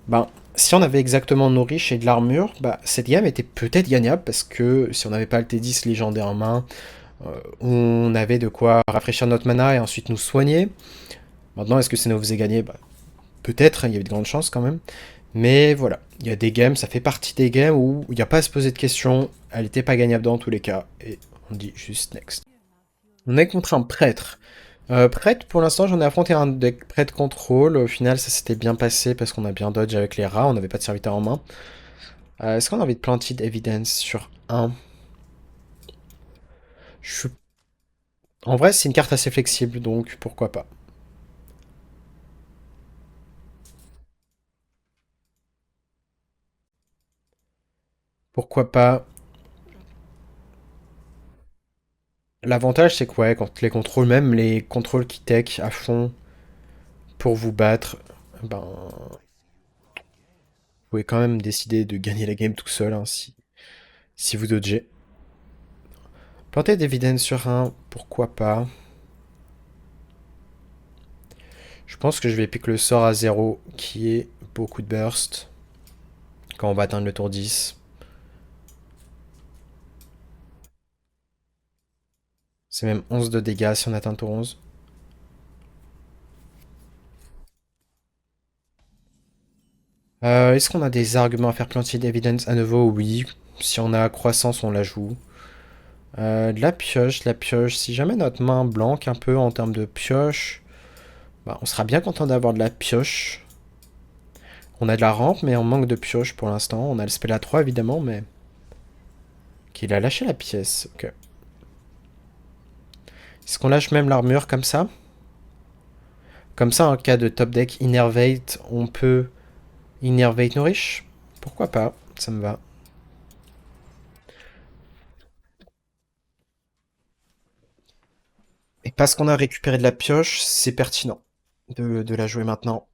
Ben, si on avait exactement nos riches et de l'armure, bah, cette game était peut-être gagnable parce que si on n'avait pas le T10 légendaire en main, on avait de quoi rafraîchir notre mana et ensuite nous soigner. Maintenant, est-ce que ça nous faisait gagner? Bah, peut-être, hein, il y avait de grandes chances quand même. Mais voilà, il y a des games, ça fait partie des games où il n'y a pas à se poser de questions, elle n'était pas gagnable dans tous les cas, et on dit juste next. On est contre un prêtre. Prêtre, pour l'instant, j'en ai affronté un deck prêtre contrôle. Au final, ça s'était bien passé parce qu'on a bien dodge avec les rats, on n'avait pas de serviteur en main. Est-ce qu'on a envie de Planted Evidence sur un? Je... En vrai, c'est une carte assez flexible, donc pourquoi pas. Pourquoi pas. L'avantage, c'est que ouais, quand les contrôles, même les contrôles qui tech à fond pour vous battre, ben, vous pouvez quand même décider de gagner la game tout seul, hein, si vous dodgez. Planted Evidence sur un, pourquoi pas. Je pense que je vais pick le sort à 0 qui est beaucoup de burst quand on va atteindre le tour 10. C'est même 11 de dégâts si on atteint le tour 11. Est-ce qu'on a des arguments à faire Planted Evidence à nouveau? Oui. Si on a croissance, on la joue. De la pioche. Si jamais notre main blanque un peu en termes de pioche, bah, on sera bien content d'avoir de la pioche. On a de la rampe, mais on manque de pioche pour l'instant. On a le spell à 3 évidemment, mais... Qu'il a lâché la pièce, ok. Est-ce qu'on lâche même l'armure comme ça? Comme ça, en cas de top deck Innervate, on peut Innervate Nourish? Pourquoi pas? Ça me va. Et parce qu'on a récupéré de la pioche, c'est pertinent de la jouer maintenant.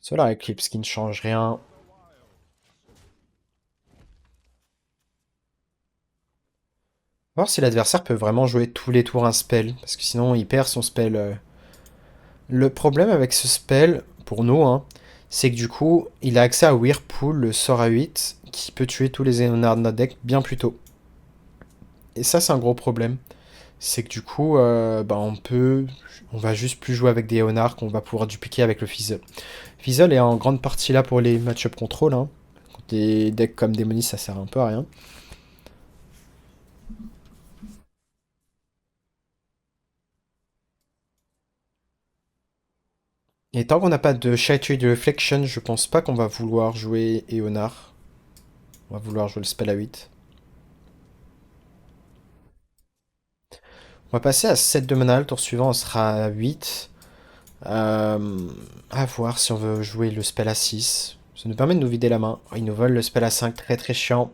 Solar Eclipse qui ne change rien. Voir si l'adversaire peut vraiment jouer tous les tours un spell, parce que sinon il perd son spell. Le problème avec ce spell, pour nous, hein, c'est que du coup, il a accès à Whirlpool, le sort à 8, qui peut tuer tous les Éonards de notre deck bien plus tôt. Et ça, c'est un gros problème. C'est que du coup, bah, on va juste plus jouer avec des Éonards qu'on va pouvoir dupliquer avec le Fizzle. Fizzle est en grande partie là pour les match-up contrôle. Hein. Des decks comme Démonis, ça sert un peu à rien. Et tant qu'on n'a pas de Shattered Reflection, je pense pas qu'on va vouloir jouer Eonar. On va vouloir jouer le spell à 8. On va passer à 7 de mana, le tour suivant on sera à 8. À voir si on veut jouer le spell à 6. Ça nous permet de nous vider la main. Oh, ils nous volent le spell à 5, très très chiant.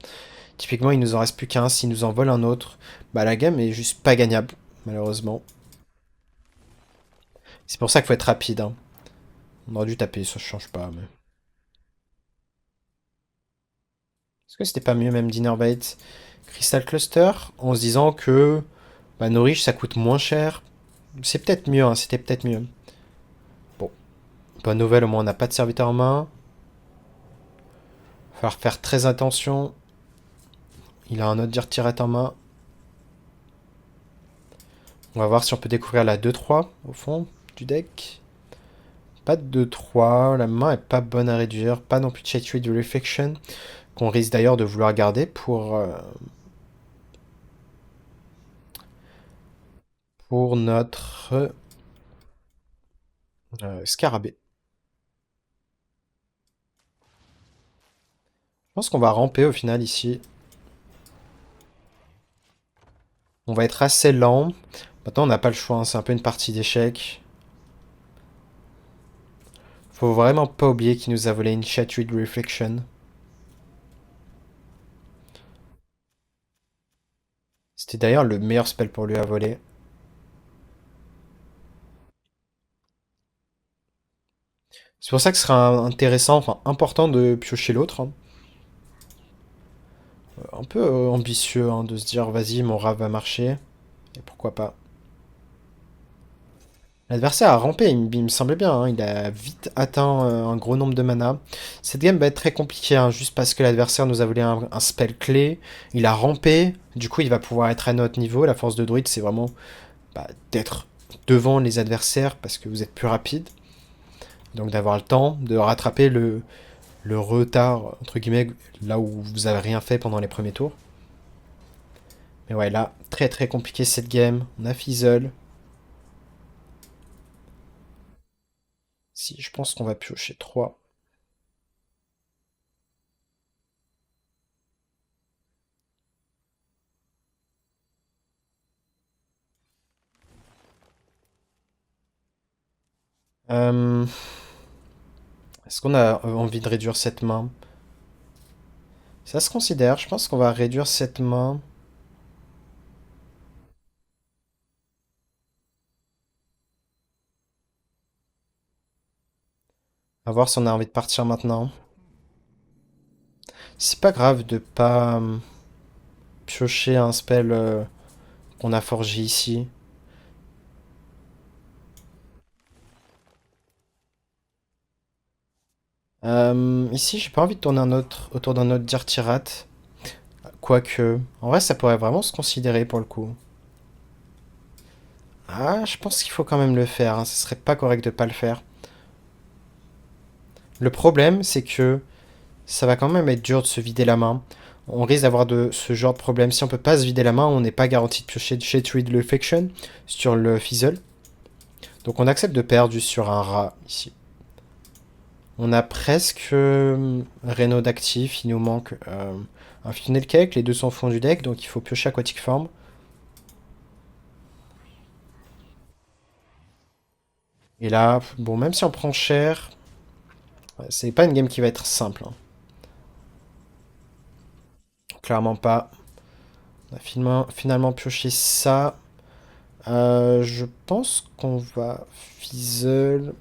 Typiquement, il nous en reste plus qu'un. S'ils nous en volent un autre, bah la game est juste pas gagnable, malheureusement. C'est pour ça qu'il faut être rapide, hein. On aurait dû taper, ça change pas, mais... Est-ce que c'était pas mieux même Dinnerbait Crystal Cluster, en se disant que bah, Nourish ça coûte moins cher. C'est peut-être mieux, hein, c'était peut-être mieux. Bon, bonne nouvelle, au moins on n'a pas de serviteur en main. Il va falloir faire très attention. Il a un autre Dirtirette en main. On va voir si on peut découvrir la 2-3 au fond du deck. Pas de 2-3, la main est pas bonne à réduire, pas non plus de Shattered de Reflection, qu'on risque d'ailleurs de vouloir garder pour notre Scarabée. Je pense qu'on va ramper au final ici. On va être assez lent. Maintenant on n'a pas le choix, hein, c'est un peu une partie d'échecs. Faut vraiment pas oublier qu'il nous a volé une Shattered Reflection. C'était d'ailleurs le meilleur spell pour lui à voler. C'est pour ça que ce sera intéressant, enfin important de piocher l'autre, hein. Un peu ambitieux, hein, de se dire vas-y mon rat va marcher. Et pourquoi pas. L'adversaire a rampé, il me semblait bien, hein. Il a vite atteint un gros nombre de mana. Cette game va être très compliquée, hein, juste parce que l'adversaire nous a volé un spell clé. Il a rampé, du coup il va pouvoir être à notre niveau. La force de druide, c'est vraiment bah, d'être devant les adversaires parce que vous êtes plus rapide. Donc d'avoir le temps de rattraper le retard, entre guillemets, là où vous avez rien fait pendant les premiers tours. Mais ouais, là, très très compliqué cette game. On a Fizzle. Si, je pense qu'on va piocher 3. Est-ce qu'on a envie de réduire cette main? Ça se considère, je pense qu'on va réduire cette main. À voir si on a envie de partir maintenant. C'est pas grave de pas piocher un spell qu'on a forgé ici. Ici, j'ai pas envie de tourner un autre autour d'un autre Dirtirat. Quoique, en vrai, ça pourrait vraiment se considérer pour le coup. Ah, je pense qu'il faut quand même le faire, hein. Ce serait pas correct de pas le faire. Le problème, c'est que ça va quand même être dur de se vider la main. On risque d'avoir de ce genre de problème. Si on peut pas se vider la main, on n'est pas garanti de piocher de Shattered Reflection sur le Fizzle. Donc on accepte de perdre juste sur un rat ici. On a presque Reno d'actif. Il nous manque un Funnel Cake. Les deux sont au fond du deck, donc il faut piocher Aquatic Form. Et là, bon, même si on prend cher, c'est pas une game qui va être simple, hein. Clairement pas. On a finalement pioché ça. Je pense qu'on va Fizzle.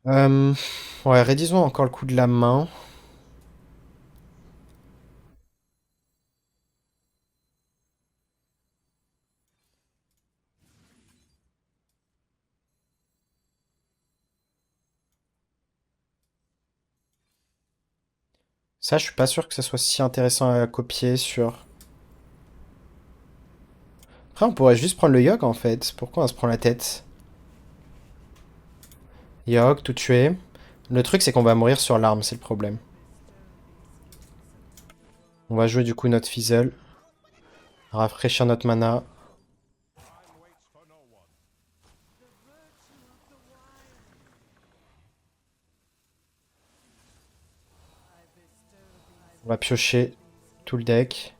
Euh, ouais, réduisons encore le coup de la main. Ça, je suis pas sûr que ce soit si intéressant à copier sur... Après, on pourrait juste prendre le Yogg en fait. Pourquoi on se prend la tête? Yogg, tout tuer. Le truc, c'est qu'on va mourir sur l'arme, c'est le problème. On va jouer du coup notre Fizzle. Rafraîchir notre mana. On va piocher tout le deck.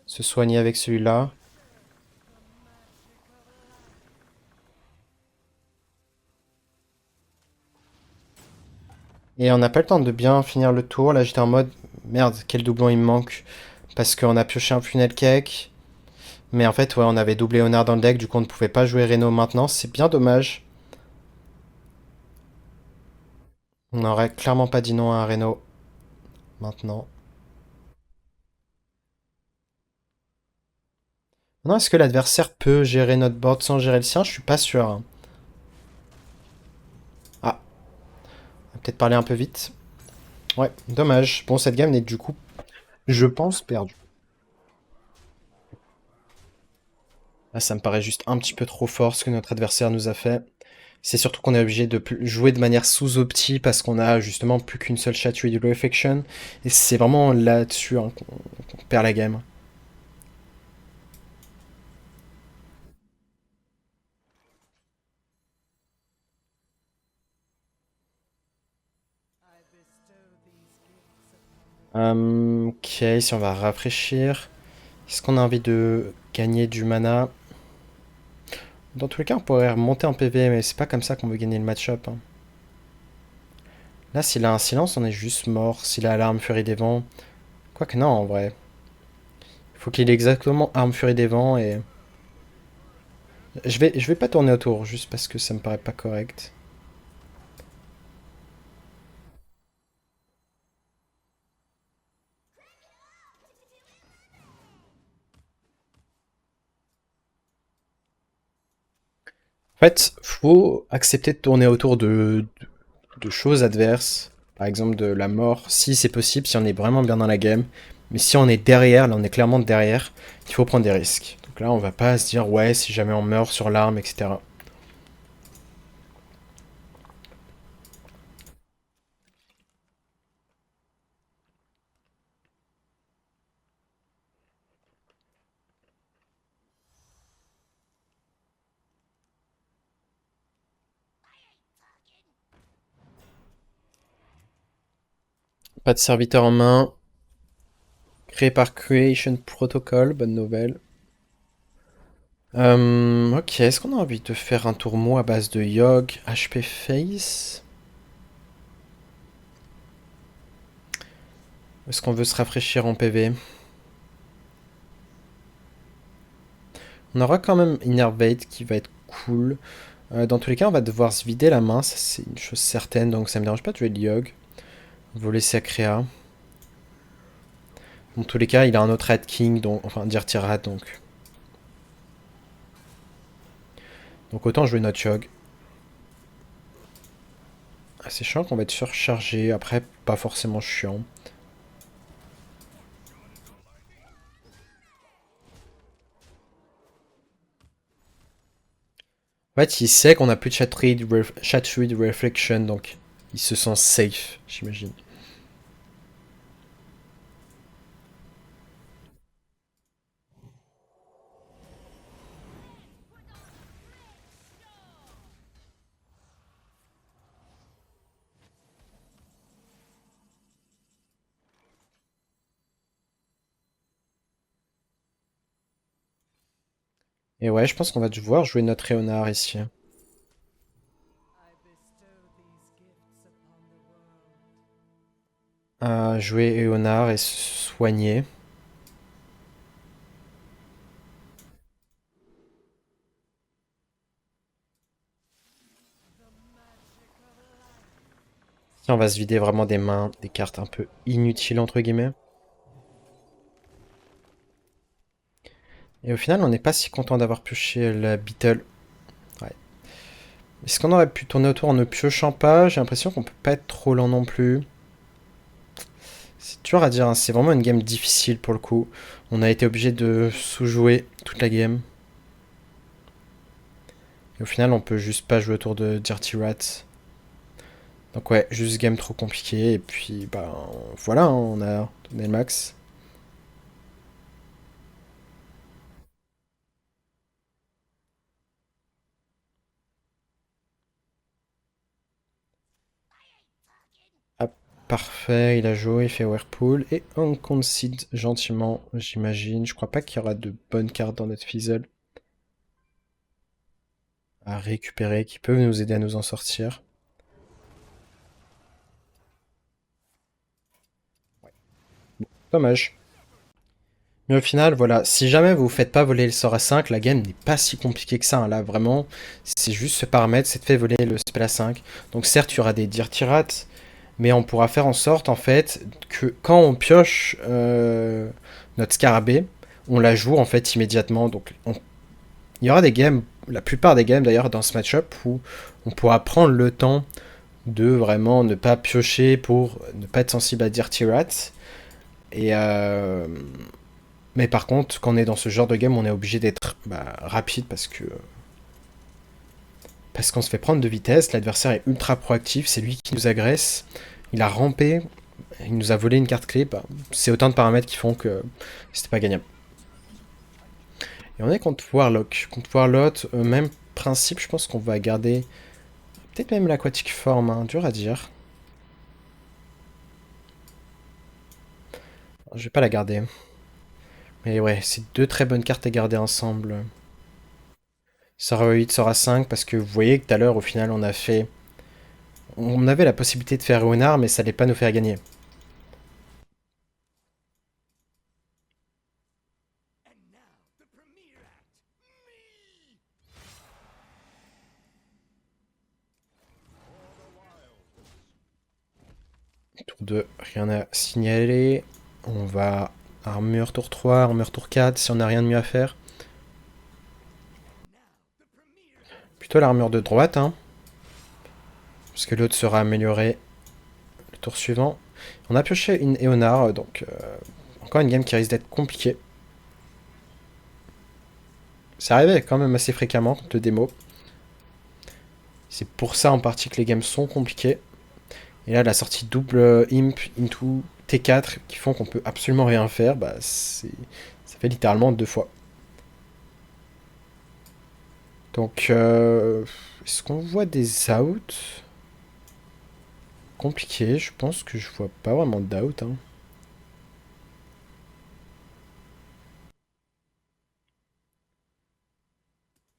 Se soigner avec celui-là. Et on n'a pas le temps de bien finir le tour. Là, j'étais en mode, merde, quel doublon il me manque. Parce qu'on a pioché un funnel cake. Mais en fait, ouais, on avait doublé Honor dans le deck. Du coup, on ne pouvait pas jouer Reno maintenant. C'est bien dommage. On n'aurait clairement pas dit non à un Reno maintenant. Non, est-ce que l'adversaire peut gérer notre board sans gérer le sien? Je suis pas sûr, hein. Ah, on va peut-être parler un peu vite. Ouais, dommage. Bon, cette game n'est du coup, je pense, perdue. Là, ça me paraît juste un petit peu trop fort ce que notre adversaire nous a fait. C'est surtout qu'on est obligé de jouer de manière sous-opti parce qu'on a justement plus qu'une seule Chattery de Reflection. Et c'est vraiment là-dessus hein, qu'on perd la game. Ok, si on va rafraîchir. Est-ce qu'on a envie de gagner du mana? Dans tous les cas, on pourrait remonter en PV, mais c'est pas comme ça qu'on veut gagner le match-up, hein. Là, s'il a un silence, on est juste mort. S'il a l'arme Furie des Vents. Quoique non, en vrai. Il faut qu'il ait exactement arme Furie des Vents et... Je vais pas tourner autour, juste parce que ça me paraît pas correct. En fait, faut accepter de tourner autour de choses adverses. Par exemple, de la mort, si c'est possible, si on est vraiment bien dans la game. Mais si on est derrière, là on est clairement derrière, il faut prendre des risques. Donc là, on va pas se dire, ouais, si jamais on meurt sur l'arme, etc. Pas de serviteur en main. Créé par Creation Protocol, bonne nouvelle. Ok, est-ce qu'on a envie de faire un tournoi à base de Yogg, HP Face? Est-ce qu'on veut se rafraîchir en PV? On aura quand même Innervate qui va être cool. Dans tous les cas, on va devoir se vider la main, ça c'est une chose certaine, donc ça me dérange pas de jouer de Yogg. Voler Sacrea. Dans tous les cas, il a un autre Rat King, donc, enfin Dirty Rat, donc autant jouer notre Yogg. Ah, c'est chiant qu'on va être surchargé, après pas forcément chiant. En fait, il sait qu'on a plus de chat reflection, donc il se sent safe, j'imagine. Et ouais, je pense qu'on va devoir jouer notre Léonard ici. Jouer Léonard et se soigner. Si on va se vider vraiment des mains, des cartes un peu inutiles entre guillemets. Et au final, on n'est pas si content d'avoir pioché la Beetle. Ouais. Est-ce qu'on aurait pu tourner autour en ne piochant pas? J'ai l'impression qu'on peut pas être trop lent non plus. C'est dur à dire, hein. C'est vraiment une game difficile pour le coup. On a été obligé de sous-jouer toute la game. Et au final, on peut juste pas jouer autour de Dirty Rats. Donc ouais, juste game trop compliqué, et puis bah voilà, hein, on a donné le max. Ah, parfait, il a joué, il fait Whirlpool, et on concede gentiment, j'imagine. Je crois pas qu'il y aura de bonnes cartes dans notre fizzle à récupérer qui peuvent nous aider à nous en sortir. Dommage. Mais au final, voilà, si jamais vous faites pas voler le sort à 5, la game n'est pas si compliquée que ça, hein. Là, vraiment, c'est juste ce paramètre, c'est de faire voler le spell à 5. Donc certes, il y aura des dirty rats, mais on pourra faire en sorte, en fait, que quand on pioche notre scarabée, on la joue, en fait, immédiatement. Donc il y aura des games, la plupart des games, d'ailleurs, dans ce match-up, où on pourra prendre le temps de vraiment ne pas piocher pour ne pas être sensible à dirty rats. Et mais par contre, quand on est dans ce genre de game, on est obligé d'être rapide parce qu'on se fait prendre de vitesse. L'adversaire est ultra proactif, c'est lui qui nous agresse. Il a rampé, il nous a volé une carte clé. Bah, c'est autant de paramètres qui font que c'était pas gagnable. Et on est contre Warlock. Contre Warlock, même principe, je pense qu'on va garder peut-être même l'aquatique forme, hein, dur à dire. Je vais pas la garder. Mais ouais, c'est deux très bonnes cartes à garder ensemble. Sora 8, Sora 5, parce que vous voyez que tout à l'heure, au final, on a fait. On avait la possibilité de faire Ruinard, mais ça allait pas nous faire gagner. Tour 2, rien à signaler. On va armure tour 3, armure tour 4, si on n'a rien de mieux à faire. Plutôt l'armure de droite, hein. Parce que l'autre sera amélioré le tour suivant. On a pioché une Eonar, donc encore une game qui risque d'être compliquée. Ça arrivait quand même assez fréquemment contre le démo. C'est pour ça en partie que les games sont compliquées. Et là, la sortie double imp into T4 qui font qu'on peut absolument rien faire, bah ça fait littéralement deux fois. Donc, est-ce qu'on voit des outs? Compliqué, je pense que je vois pas vraiment d'out, hein.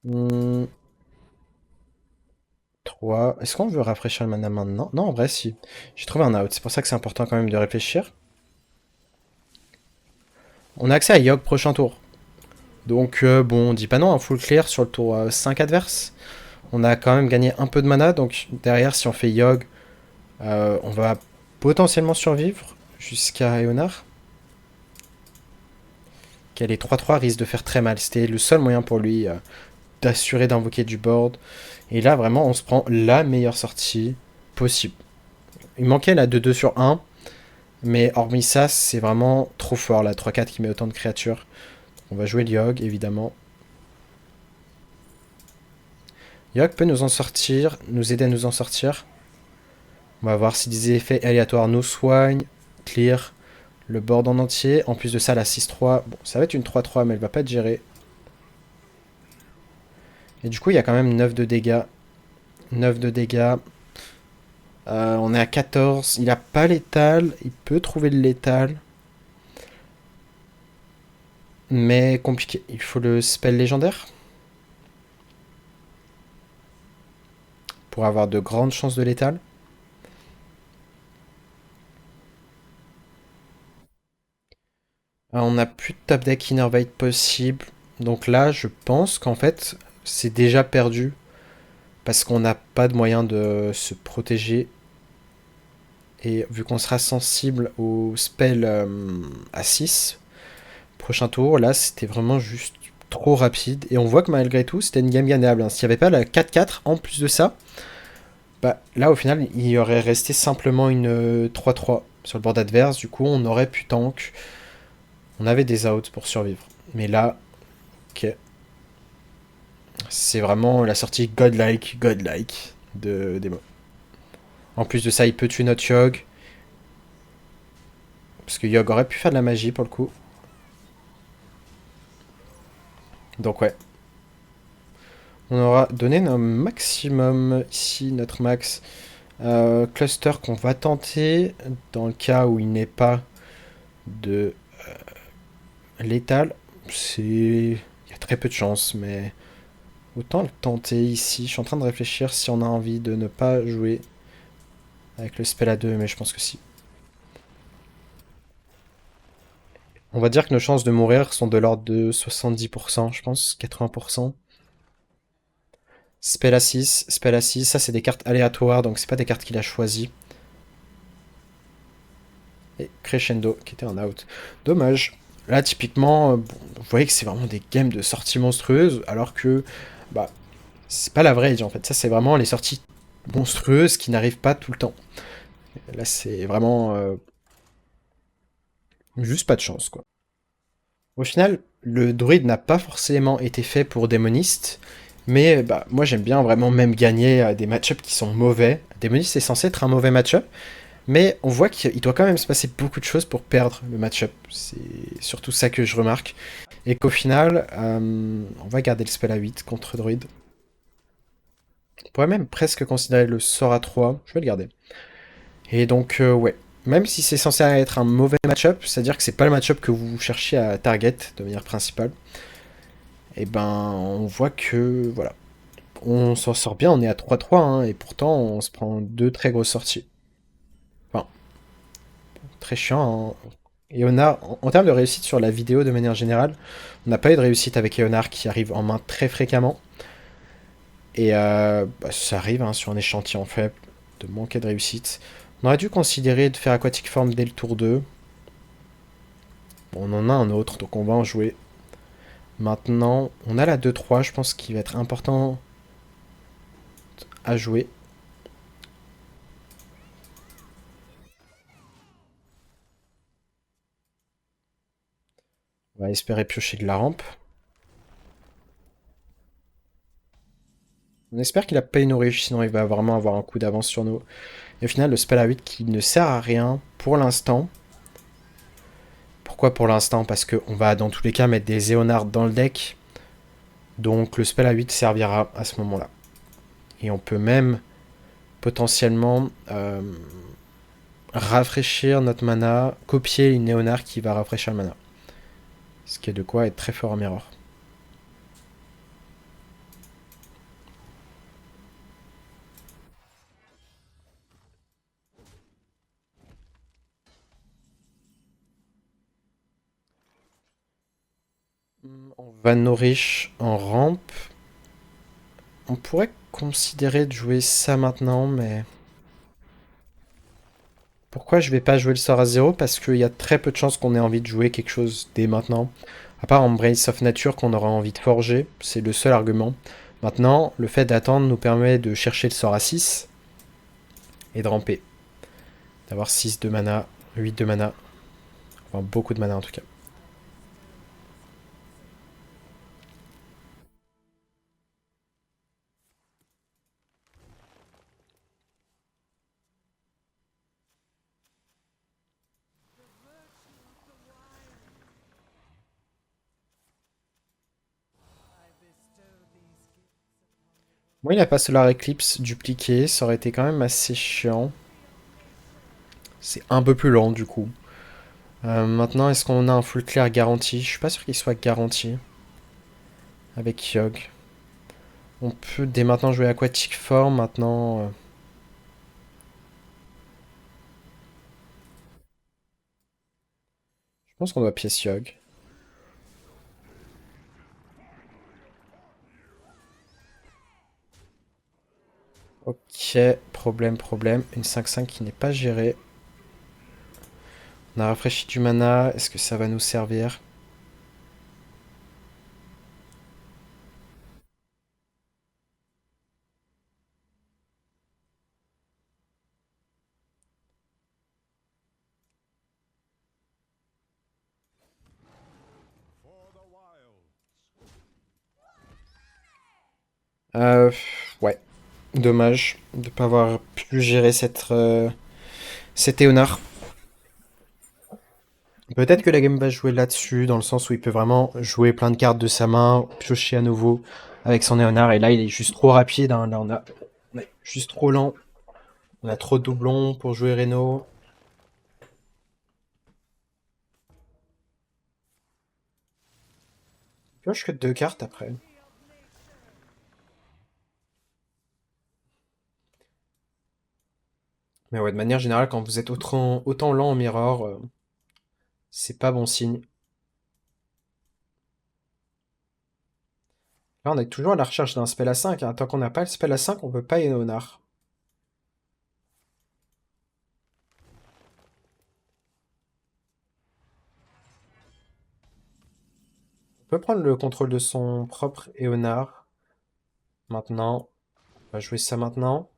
Hmm, 3. Est-ce qu'on veut rafraîchir le mana maintenant? Non, en vrai, si. J'ai trouvé un out. C'est pour ça que c'est important quand même de réfléchir. On a accès à Yogg prochain tour. Donc, bon, on dit pas non, un full clear sur le tour 5 adverse. On a quand même gagné un peu de mana. Donc, derrière, si on fait Yogg, on va potentiellement survivre jusqu'à Eonar. Qu'elle est 3-3 risque de faire très mal. C'était le seul moyen pour lui d'assurer d'invoquer du board. Et là, vraiment, on se prend la meilleure sortie possible. Il manquait la 2-2 sur 1. Mais hormis ça, c'est vraiment trop fort, la 3-4 qui met autant de créatures. On va jouer Yogg, évidemment. Yogg peut nous en sortir, nous aider à nous en sortir. On va voir si des effets aléatoires nous soignent. Clear le board en entier. En plus de ça, la 6-3. Bon, ça va être une 3-3, mais elle va pas être gérée. Et du coup, il y a quand même 9 de dégâts. 9 de dégâts. On est à 14. Il a pas létal. Il peut trouver le létal. Mais compliqué. Il faut le spell légendaire pour avoir de grandes chances de létal. On n'a plus de top deck Innervate possible. Donc là, je pense qu'en fait, c'est déjà perdu. Parce qu'on n'a pas de moyen de se protéger. Et vu qu'on sera sensible au spell à 6, prochain tour, là, c'était vraiment juste trop rapide. Et on voit que malgré tout, c'était une game gagnable, hein. S'il n'y avait pas la 4-4 en plus de ça, bah là, au final, il y aurait resté simplement une 3-3 sur le board adverse. Du coup, on aurait pu tank. On avait des outs pour survivre. Mais là, ok. C'est vraiment la sortie godlike de Demo. En plus de ça, il peut tuer notre Yogg. Parce que Yogg aurait pu faire de la magie pour le coup. Donc ouais. On aura donné notre maximum ici, notre max. Cluster qu'on va tenter dans le cas où il n'est pas de létal. C'est... Il y a très peu de chance, mais autant le tenter ici. Je suis en train de réfléchir si on a envie de ne pas jouer avec le spell à 2, mais je pense que si. On va dire que nos chances de mourir sont de l'ordre de 70%, je pense, 80%. Spell à 6, ça c'est des cartes aléatoires, donc c'est pas des cartes qu'il a choisies. Et Crescendo, qui était en out. Dommage. Là, typiquement, bon, vous voyez que c'est vraiment des games de sorties monstrueuses, alors que, bah, c'est pas la vraie Age, en fait. Ça, c'est vraiment les sorties monstrueuses qui n'arrivent pas tout le temps. Là, c'est vraiment juste pas de chance, quoi. Au final, le druide n'a pas forcément été fait pour démoniste, mais bah, moi j'aime bien vraiment même gagner des match-ups qui sont mauvais. Démoniste est censé être un mauvais match-up, mais on voit qu'il doit quand même se passer beaucoup de choses pour perdre le match-up. C'est surtout ça que je remarque. Et qu'au final, on va garder le spell à 8 contre druide. On pourrait même presque considérer le sort à 3, je vais le garder. Et donc, ouais. Même si c'est censé être un mauvais match-up, c'est-à-dire que c'est pas le match-up que vous cherchez à target de manière principale, et ben on voit que voilà, on s'en sort bien, on est à 3-3, hein, et pourtant on se prend deux très grosses sorties. Enfin, très chiant. Hein. Eonar, en termes de réussite sur la vidéo de manière générale, on n'a pas eu de réussite avec Eonar qui arrive en main très fréquemment. Et bah, ça arrive hein, sur un échantillon faible de manquer de réussite. On aurait dû considérer de faire Aquatic Form dès le tour 2. Bon, on en a un autre, donc on va en jouer. Maintenant, on a la 2-3, je pense qu'il va être important à jouer. On va espérer piocher de la rampe. On espère qu'il a pas une riche, sinon il va vraiment avoir un coup d'avance sur nous. Et au final, le spell à 8 qui ne sert à rien pour l'instant. Pourquoi pour l'instant? Parce qu'on va dans tous les cas mettre des Éonards dans le deck. Donc le spell à 8 servira à ce moment-là. Et on peut même potentiellement rafraîchir notre mana, copier une Éonard qui va rafraîchir le mana. Ce qui est de quoi être très fort en mirror. On va nourrir en rampe. On pourrait considérer de jouer ça maintenant, mais... Pourquoi je vais pas jouer le sort à 0? Parce qu'il y a très peu de chances qu'on ait envie de jouer quelque chose dès maintenant. À part Embrace of Nature qu'on aura envie de forger, c'est le seul argument. Maintenant, le fait d'attendre nous permet de chercher le sort à 6 et de ramper. D'avoir 6 de mana, 8 de mana. Enfin, beaucoup de mana en tout cas. Moi, il a pas Solar Eclipse dupliqué, ça aurait été quand même assez chiant. C'est un peu plus lent du coup. Maintenant, est-ce qu'on a un full clear garanti? Je suis pas sûr qu'il soit garanti. Avec Yogg. On peut dès maintenant jouer Aquatic Form, maintenant... je pense qu'on doit pièce Yogg. Ok, problème. Une 5-5 qui n'est pas gérée. On a rafraîchi du mana, est-ce que ça va nous servir? Ouais. Dommage de ne pas avoir pu gérer cet Éonard. Peut-être que la game va jouer là-dessus, dans le sens où il peut vraiment jouer plein de cartes de sa main, piocher à nouveau avec son Éonard, et là il est juste trop rapide, hein. Là on est juste trop lent, on a trop de doublons pour jouer Reno. Il pioche que deux cartes après. Mais ouais, de manière générale, quand vous êtes autant lent en mirror, c'est pas bon signe. Là, on est toujours à la recherche d'un spell à 5, hein. Tant qu'on n'a pas le spell à 5, on peut pas Éonar. On peut prendre le contrôle de son propre Éonar. Maintenant, on va jouer ça maintenant.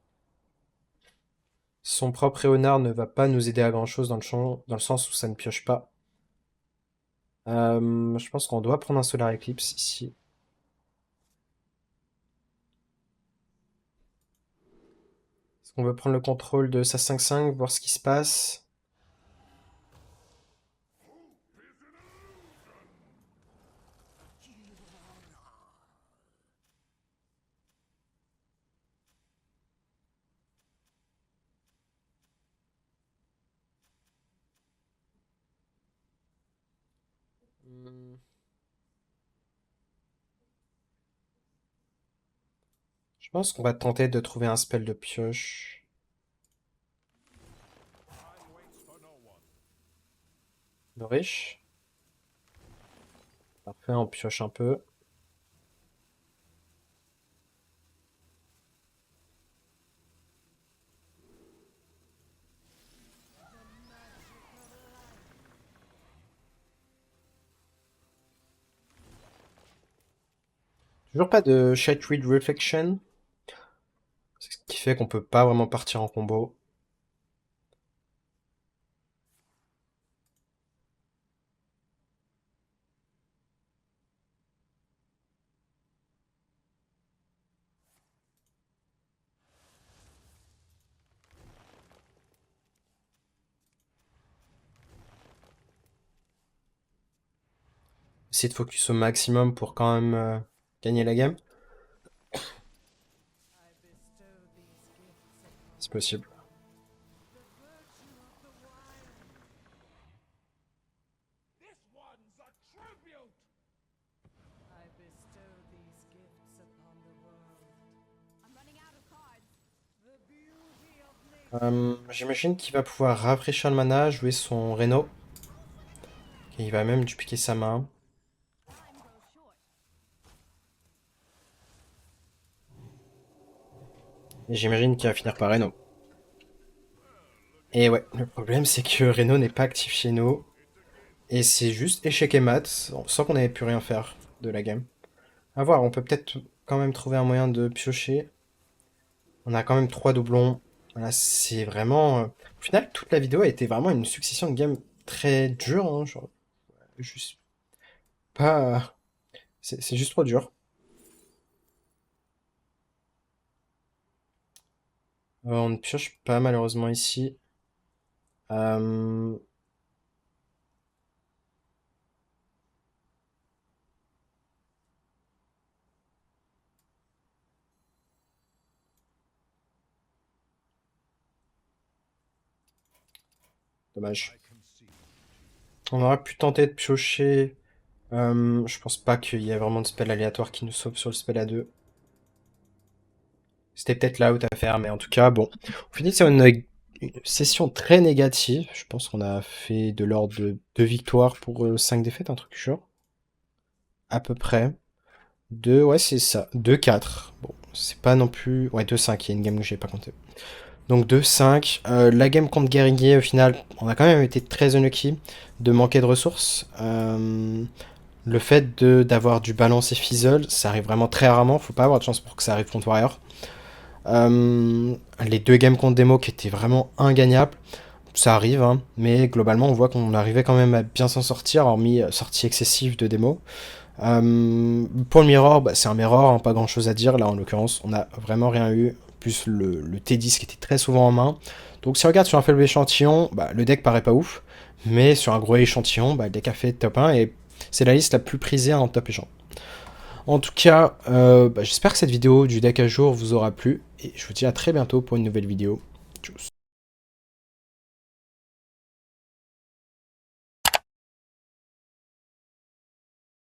Son propre Éonar ne va pas nous aider à grand chose dans le sens où ça ne pioche pas. Je pense qu'on doit prendre un Solar Eclipse ici. Est-ce qu'on veut prendre le contrôle de sa 5-5, voir ce qui se passe? Hmm, Je pense qu'on va tenter de trouver un spell de pioche. Nourish. Parfait, on pioche un peu. Toujours pas de Shade Reflection. Ce qui fait qu'on peut pas vraiment partir en combo. Essayer de focus au maximum pour quand même gagner la game. C'est possible. J'imagine qu'il va pouvoir rafraîchir le mana, jouer son Reno. Et il va même dupliquer sa main. Et j'imagine qu'il va finir par Reno. Et ouais, le problème c'est que Reno n'est pas actif chez nous. Et c'est juste échec et mat, sans qu'on ait pu rien faire de la game. À voir, on peut peut-être quand même trouver un moyen de piocher. On a quand même 3 doublons. Voilà, c'est vraiment... Au final, toute la vidéo a été vraiment une succession de games très dures, hein, genre, juste pas... C'est juste trop dur. On ne pioche pas malheureusement ici. Euh, Dommage. On aurait pu tenter de piocher. Je pense pas qu'il y ait vraiment de spell aléatoire qui nous sauve sur le spell à 2. C'était peut-être là out à faire, mais en tout cas, bon. On finit sur une session très négative. Je pense qu'on a fait de l'ordre de 2 victoires pour 5 défaites, un truc du genre. À peu près. Ouais, c'est ça. 2-4. Bon, c'est pas non plus... Ouais, 2-5, il y a une game que j'ai pas compté. Donc 2-5. La game contre Guerrier, au final, on a quand même été très unlucky de manquer de ressources. Le fait d'avoir du balance et fizzle, ça arrive vraiment très rarement. Faut pas avoir de chance pour que ça arrive contre Warrior. Les deux games contre Demo qui étaient vraiment ingagnables, ça arrive, hein, mais globalement on voit qu'on arrivait quand même à bien s'en sortir, hormis sortie excessive de Demo. Pour le Mirror, bah, c'est un Mirror, hein, pas grand chose à dire là en l'occurrence, on a vraiment rien eu. plus le T10 qui était très souvent en main. Donc si on regarde sur un faible échantillon, le deck paraît pas ouf, mais sur un gros échantillon, le deck a fait top 1 et c'est la liste la plus prisée en top échange. En tout cas, j'espère que cette vidéo du deck à jour vous aura plu, et je vous dis à très bientôt pour une nouvelle vidéo. Tchuss.